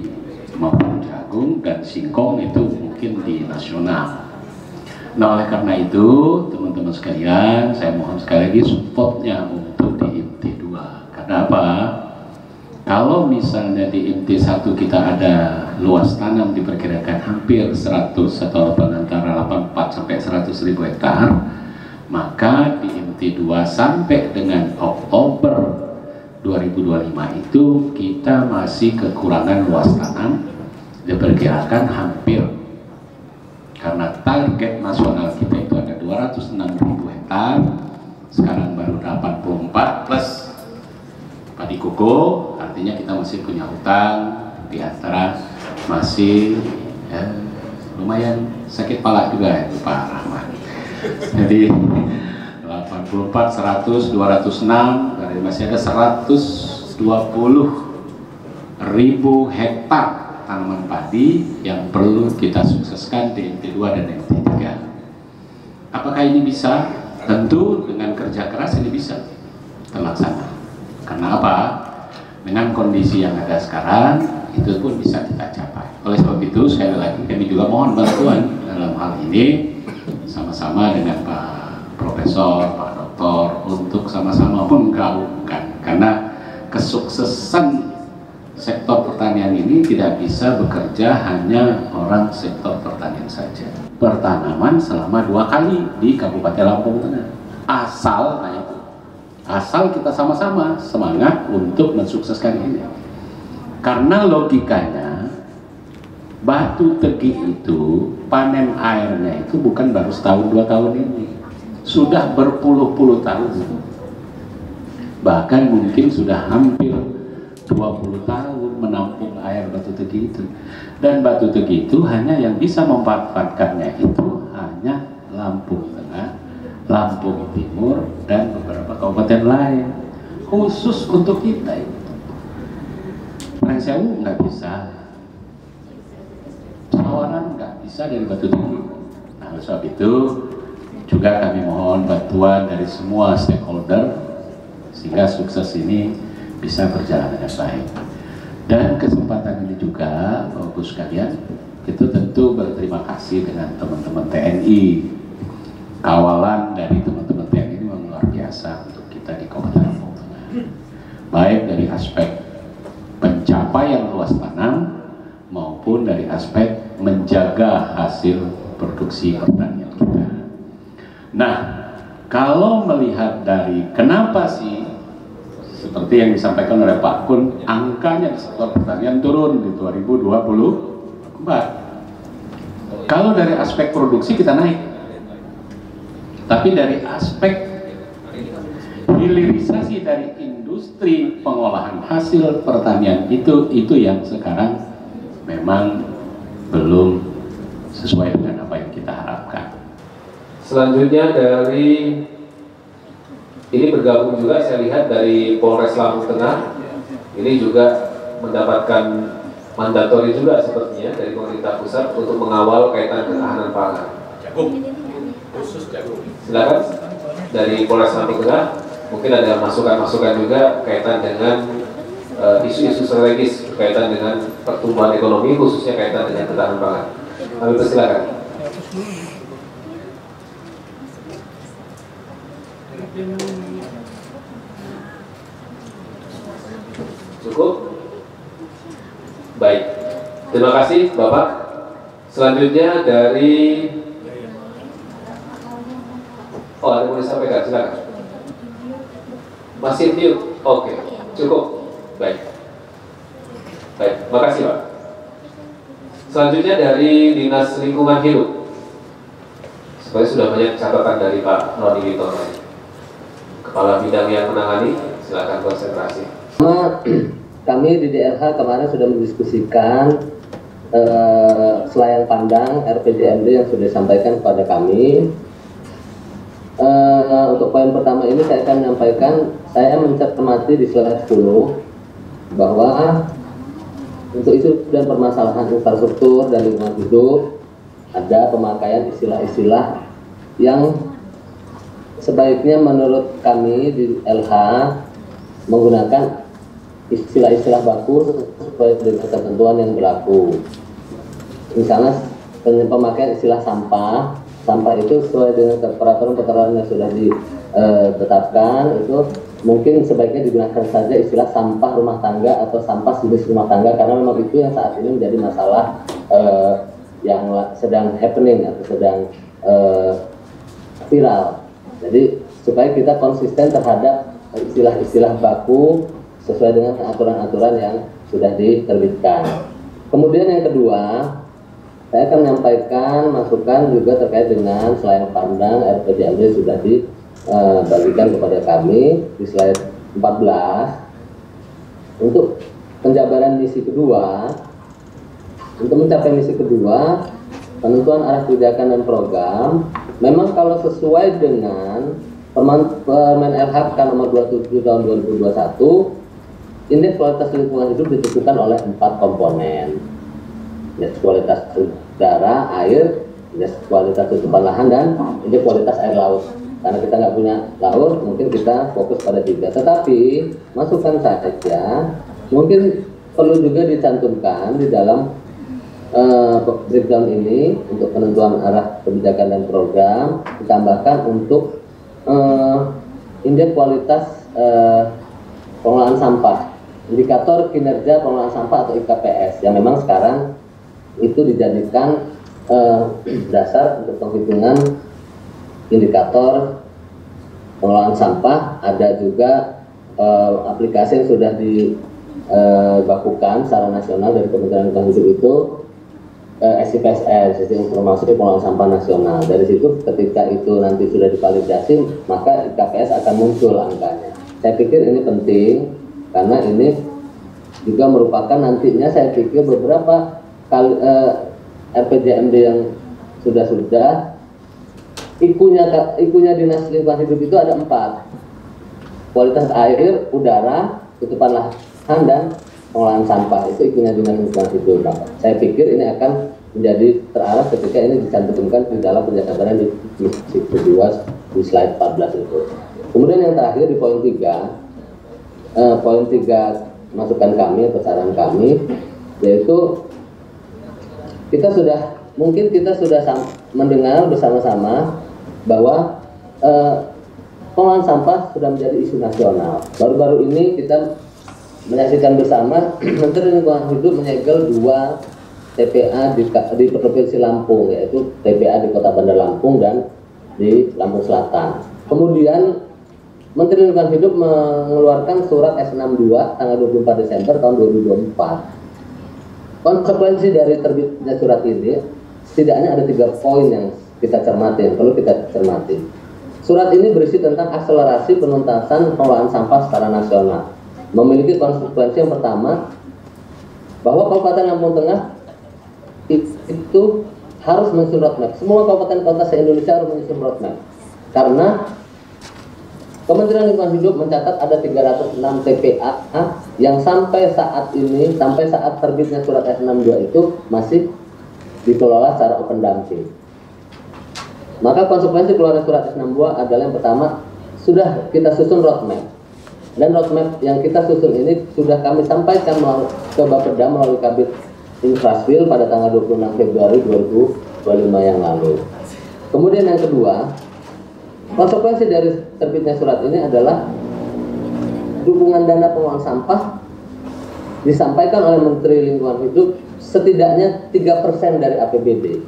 maupun jagung dan singkong itu mungkin di nasional. Nah oleh karena itu teman-teman sekalian, saya mohon sekali lagi supportnya untuk di IMT2. Karena apa? Kalau misalnya di IMT1 kita ada luas tanam diperkirakan hampir 100 atau antara 84 sampai 100.000 hektar, maka di IMT2 sampai dengan Oktober 2025 itu kita masih kekurangan luas tanam diperkirakan hampir, karena target nasional kita itu ada 206.000 hektar, sekarang baru 84 plus padi koko, artinya kita masih punya hutang di antara masih lumayan sakit pala juga ya Pak Rahman. Jadi 84, 100, 206, berarti masih ada 120.000 hektar tanaman padi yang perlu kita sukseskan di MT2 dan MT3. Apakah ini bisa? Tentu dengan kerja keras ini bisa terlaksana. Karena apa? Dengan kondisi yang ada sekarang, itu pun bisa kita capai. Oleh sebab itu, sekali lagi kami juga mohon bantuan dalam hal ini, sama-sama dengan Pak Profesor, Pak Doktor, untuk sama-sama menggaungkan. Karena kesuksesan sektor pertanian ini tidak bisa bekerja hanya orang sektor pertanian saja. Pertanaman selama 2 kali di Kabupaten Lampung Tengah. Asal kita sama-sama semangat untuk mensukseskan ini. Karena logikanya Batu Tegi itu panen airnya itu bukan baru setahun 2 tahun ini, sudah berpuluh-puluh tahun, bahkan mungkin sudah hampir 20 tahun menampung air Batu Tegi itu. Dan Batu Tegi itu hanya yang bisa memanfaatkannya itu hanya Lampung Tengah, Lampung Timur, dan beberapa kabupaten lain. Khusus untuk kita itu Pringsewu nggak bisa, Sawaran nggak bisa dari Batu Tegi. Nah, oleh sebab itu juga kami mohon bantuan dari semua stakeholder sehingga sukses ini bisa berjalan dengan baik. Dan kesempatan ini juga, Bapak-Ibu sekalian, itu tentu berterima kasih dengan teman-teman TNI. Kawalan dari teman-teman TNI ini memang luar biasa untuk kita di Kabupaten Lampung Tengah. Baik dari aspek pencapaian luas tanam maupun dari aspek menjaga hasil produksi pertanian kita. Nah, kalau melihat dari kenapa sih seperti yang disampaikan oleh Pak Kun, angkanya di sektor pertanian turun di 2024. Kalau dari aspek produksi kita naik, tapi dari aspek hilirisasi dari industri pengolahan hasil pertanian itu yang sekarang memang belum sesuai dengan apa yang kita harapkan. Selanjutnya dari ini bergabung juga saya lihat dari Polres Lampung Tengah, ini juga mendapatkan mandatori juga sepertinya dari pemerintah pusat untuk mengawal kaitan ketahanan pangan. Khusus jagung. Silakan dari Polres Lampung Tengah, mungkin ada masukan-masukan juga kaitan dengan isu-isu strategis berkaitan dengan pertumbuhan ekonomi, khususnya kaitan dengan ketahanan pangan. Kami persilakan. Cukup? Baik. Terima kasih Bapak. Selanjutnya dari ada yang mau disampaikan, silakan. Masih mute? Oke, cukup. Baik. Baik, makasih Pak. Selanjutnya dari Dinas Lingkungan Hidup. Seperti sudah banyak catatan dari Pak Roni Witono, Kepala Bidang yang menangani, silakan konsentrasi. Kami di DRH kemarin sudah mendiskusikan selayan pandang RPJMD yang sudah disampaikan kepada kami. Untuk poin pertama ini saya akan menyampaikan, saya mencermati di slide 10 bahwa untuk isu dan permasalahan infrastruktur dan lingkungan hidup ada pemakaian istilah-istilah yang sebaiknya menurut kami di LH menggunakan istilah-istilah baku sesuai dengan ketentuan yang berlaku. Misalnya pemakaian istilah sampah itu sesuai dengan peraturan-peraturan yang sudah ditetapkan, itu mungkin sebaiknya digunakan saja istilah sampah rumah tangga atau sampah jenis rumah tangga, karena memang itu yang saat ini menjadi masalah yang sedang happening atau sedang viral. Jadi supaya kita konsisten terhadap istilah-istilah baku sesuai dengan aturan-aturan yang sudah diterbitkan. Kemudian yang kedua, saya akan menyampaikan masukan juga terkait dengan selain pandang RPJMD sudah dibagikan kepada kami di slide 14. Untuk penjabaran misi kedua, untuk mencapai misi kedua, penentuan arah kebijakan dan program, memang kalau sesuai dengan Permen LHK nomor 27 tahun 2021, indeks kualitas lingkungan hidup ditentukan oleh 4 komponen. Indeks kualitas udara, air, indeks kualitas tutupan lahan, dan indeks kualitas air laut. Karena kita nggak punya laut, mungkin kita fokus pada 3. Tetapi masukan saja, mungkin perlu juga dicantumkan di dalam breakdown ini untuk penentuan arah kebijakan dan program, ditambahkan untuk indeks kualitas pengelolaan sampah, indikator kinerja pengelolaan sampah atau IKPS, yang memang sekarang itu dijadikan dasar untuk penghitungan indikator pengelolaan sampah. Ada juga aplikasi yang sudah dibakukan secara nasional dari Kementerian Lingkungan Hidup itu SIPSS, Sistem Informasi Pengelolaan Sampah Nasional. Dari situ ketika itu nanti sudah divalidasi, maka IKPS akan muncul angkanya. Saya pikir ini penting karena ini juga merupakan nantinya saya pikir beberapa kali RPJMD yang sudah ikunya Dinas Lingkungan Hidup itu ada 4. Kualitas air, udara, tutupan lahan, dan pengolahan sampah. Itu ikunya Dinas Lingkungan Hidup. Saya pikir ini akan menjadi terarah ketika ini dicantumkan di dalam penjatatannya di misi kedua di slide 14 itu. Kemudian yang terakhir di poin 3, masukan kami atau saran kami, yaitu kita sudah mendengar bersama-sama bahwa pengolahan sampah sudah menjadi isu nasional. Baru-baru ini kita menyaksikan bersama Menteri Lingkungan Hidup menyegel 2 TPA di Provinsi Lampung, yaitu TPA di Kota Bandar Lampung dan di Lampung Selatan. Kemudian Menteri Lingkungan Hidup mengeluarkan surat S62 tanggal 24 Desember tahun 2024. Konsekuensi dari terbitnya surat ini setidaknya ada 3 poin yang kita cermati, yang perlu kita cermati. Surat ini berisi tentang akselerasi penuntasan pengelolaan sampah secara nasional. Memiliki konsekuensi yang pertama, bahwa Kabupaten Lampung Tengah itu harus menyusun roadmap. Semua kabupaten kota se-Indonesia harus menyusun roadmap. Karena Kementerian Lingkungan Hidup mencatat ada 306 TPA yang sampai saat ini, sampai saat terbitnya surat S62 itu masih dikelola secara open dumping. Maka konsekuensi keluarnya surat S62 adalah yang pertama, sudah kita susun roadmap. Dan roadmap yang kita susun ini sudah kami sampaikan ke Bapeda melalui Kabid Infraswil pada tanggal 26 Februari 2025 yang lalu. Kemudian yang kedua, konsekuensi dari terbitnya surat ini adalah dukungan dana pengelolaan sampah disampaikan oleh Menteri Lingkungan Hidup setidaknya 3% dari APBD.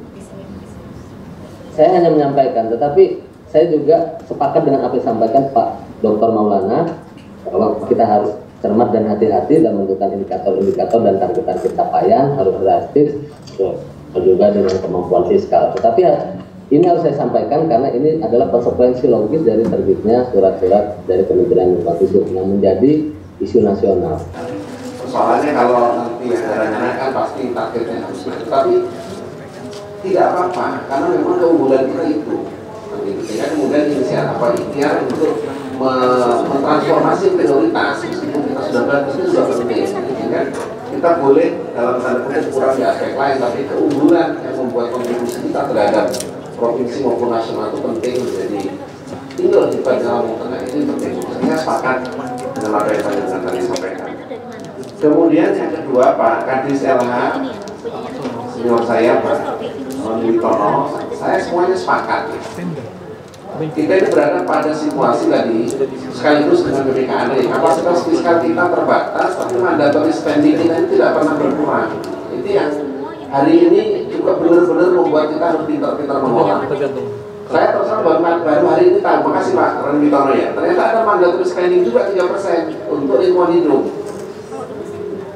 Saya hanya menyampaikan, tetapi saya juga sepakat dengan apa yang disampaikan Pak Dr. Maulana bahwa kita harus cermat dan hati-hati dalam menentukan indikator-indikator dan target-target capaian, harus realistis juga dengan kemampuan fiskal. Tetapi ini harus saya sampaikan karena ini adalah konsekuensi logis dari terbitnya surat-surat dari Kementerian Lingkungan Hidup yang menjadi isu nasional. Soalnya kalau nanti anggarannya kan pasti targetnya harus naik, tapi tidak apa-apa karena memang keunggulan kita itu. Sehingga kemudian ikhtiar untuk mentransformasi prioritas, meskipun kita sudah bagus, itu sudah penting. Sehingga kita boleh dalam tanda kutip kurang di aspek lain, tapi keunggulan yang membuat kontribusi kita terhadap provinsi maupun nasional itu penting menjadi tinggal di Lampung Tengah ini penting. Saya sepakat dengan apa yang Pak tadi sampaikan. Kemudian yang kedua Pak Kadis LH, senior saya Pak Witono, saya semuanya sepakat. Kita ini berada pada situasi tadi sekaligus dengan PPKN. Kapasitas fiskal kita terbatas, tapi mandatory spending kita ini tidak pernah berkurang. Itu yang hari ini juga benar-benar membuat kita harus pintar-pintar mengolah. Saya terus baru hari ini tahu, makasih Pak Witono ya. Ternyata ada mandatory spending juga 3% untuk lingkungan hidup.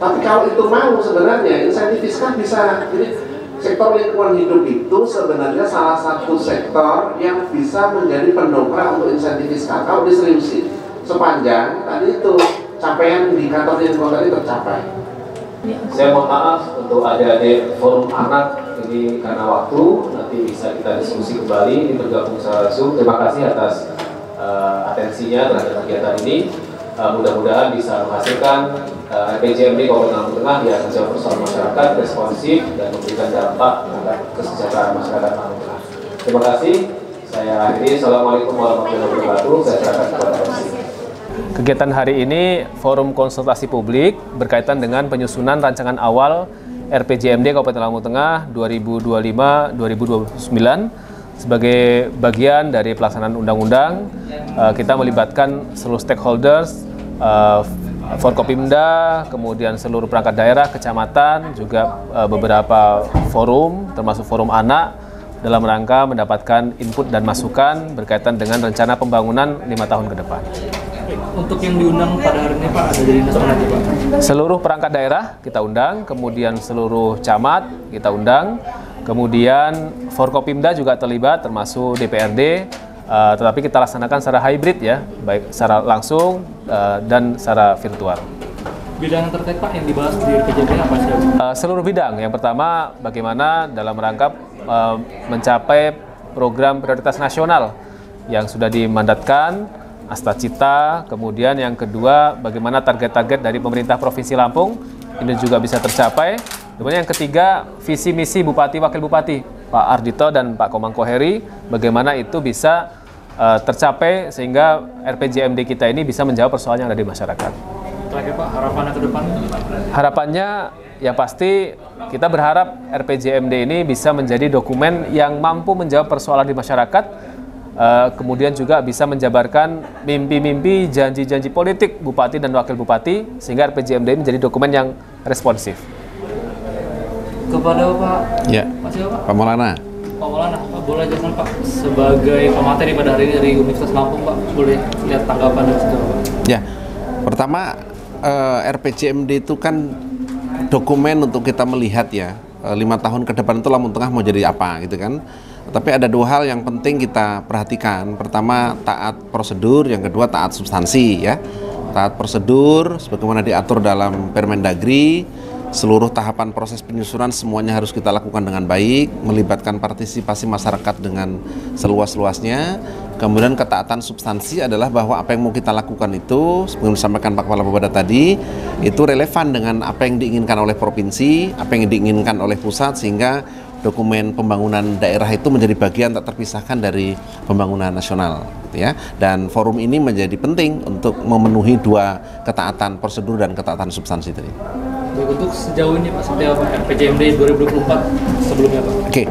Tapi kalau itu mau sebenarnya insentif fiskal bisa. Jadi sektor lingkungan hidup itu sebenarnya salah satu sektor yang bisa menjadi pendongkrak untuk insentif fiskal kalau diseriusi sepanjang tadi itu capaian indikator lingkungan tadi tercapai. Saya mohon maaf untuk adik-adik forum anak ini karena waktu, nanti bisa kita diskusi kembali, ini bergabung secara langsung. Terima kasih atas atensinya terhadap kegiatan ini. Mudah-mudahan bisa menghasilkan RPJMD Kabupaten Lampung Tengah yang menjawab persoalan masyarakat, responsif dan memberikan dampak terhadap kesejahteraan masyarakat Lampung Tengah. Terima kasih. Saya akhiri. Assalamualaikum warahmatullahi wabarakatuh. Saya serahkan kepada MC. Kegiatan hari ini forum konsultasi publik berkaitan dengan penyusunan rancangan awal RPJMD Kabupaten Lampung Tengah 2025-2029. Sebagai bagian dari pelaksanaan undang-undang, kita melibatkan seluruh stakeholders, Forkopimda, kemudian seluruh perangkat daerah, kecamatan, juga beberapa forum, termasuk forum anak, dalam rangka mendapatkan input dan masukan berkaitan dengan rencana pembangunan 5 tahun ke depan. Untuk yang diundang pada hari ini Pak, ada dari dinas mana aja Pak? Seluruh perangkat daerah kita undang, kemudian seluruh camat kita undang, kemudian Forkopimda juga terlibat termasuk DPRD, tetapi kita laksanakan secara hybrid ya, baik secara langsung dan secara virtual. Bidang yang terkait Pak yang dibahas di RPJMD apa sih? Seluruh bidang. Yang pertama, bagaimana dalam rangka mencapai program prioritas nasional yang sudah dimandatkan, Astacita. Kemudian yang kedua, bagaimana target-target dari pemerintah Provinsi Lampung ini juga bisa tercapai. Kemudian yang ketiga, visi misi Bupati Wakil Bupati Pak Ardhito dan Pak Komang Koheri, bagaimana itu bisa tercapai sehingga RPJMD kita ini bisa menjawab persoalan yang ada di masyarakat. Terakhir Pak, harapannya ke depan? Harapannya yang pasti kita berharap RPJMD ini bisa menjadi dokumen yang mampu menjawab persoalan di masyarakat, kemudian juga bisa menjabarkan mimpi-mimpi, janji-janji politik Bupati dan Wakil Bupati, sehingga RPJMD menjadi dokumen yang responsif. Kepada Pak, ya. Pak siapa Pak? Pak Maulana. Pak Maulana, Pak boleh jelaskan Pak sebagai pemateri pada hari ini dari Universitas Lampung Pak, boleh lihat tanggapan dari situ Pak? Ya, pertama RPJMD itu kan dokumen untuk kita melihat ya 5 tahun ke depan itu Lampung Tengah mau jadi apa gitu kan. Tapi ada dua hal yang penting kita perhatikan. Pertama, taat prosedur, yang kedua taat substansi ya. Taat prosedur sebagaimana diatur dalam Permendagri, seluruh tahapan proses penyusunan semuanya harus kita lakukan dengan baik, melibatkan partisipasi masyarakat dengan seluas-luasnya. Kemudian ketaatan substansi adalah bahwa apa yang mau kita lakukan itu, seperti yang disampaikan Pak Kepala Bapeda tadi, itu relevan dengan apa yang diinginkan oleh provinsi, apa yang diinginkan oleh pusat, sehingga dokumen pembangunan daerah itu menjadi bagian tak terpisahkan dari pembangunan nasional, gitu ya. Dan forum ini menjadi penting untuk memenuhi dua ketaatan prosedur dan ketaatan substansi tadi. Baik, untuk sejauh ini Pak, seperti apa RPJMD 2024 sebelumnya Pak? Oke,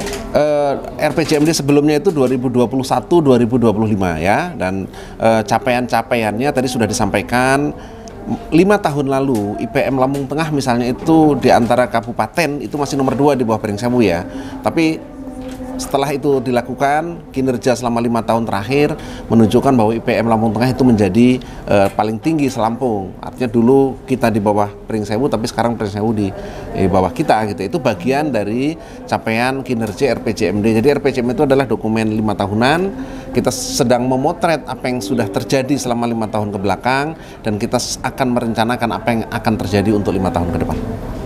RPJMD sebelumnya itu 2021-2025 ya, dan capaian-capaiannya tadi sudah disampaikan. 5 tahun lalu IPM Lampung Tengah misalnya itu di antara kabupaten itu masih nomor 2 di bawah Pringshewu ya. Tapi setelah itu dilakukan, kinerja selama 5 tahun terakhir menunjukkan bahwa IPM Lampung Tengah itu menjadi paling tinggi se-Lampung. Artinya dulu kita di bawah Pringshewu, tapi sekarang Pringshewu di bawah kita gitu. Itu bagian dari capaian kinerja RPJMD. Jadi RPJMD itu adalah dokumen 5 tahunan. Kita sedang memotret apa yang sudah terjadi selama 5 tahun ke belakang, dan kita akan merencanakan apa yang akan terjadi untuk 5 tahun ke depan.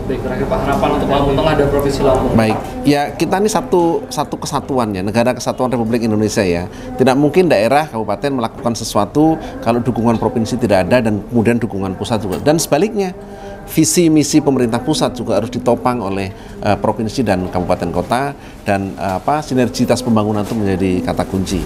Baik, terakhir Pak, harapan untuk Lampung Tengah dan Provinsi Lampung. Baik, ya kita ini satu kesatuan ya, negara kesatuan Republik Indonesia ya. Tidak mungkin daerah, kabupaten melakukan sesuatu kalau dukungan provinsi tidak ada dan kemudian dukungan pusat juga. Dan sebaliknya, visi misi pemerintah pusat juga harus ditopang oleh provinsi dan kabupaten kota, dan sinergitas pembangunan itu menjadi kata kunci.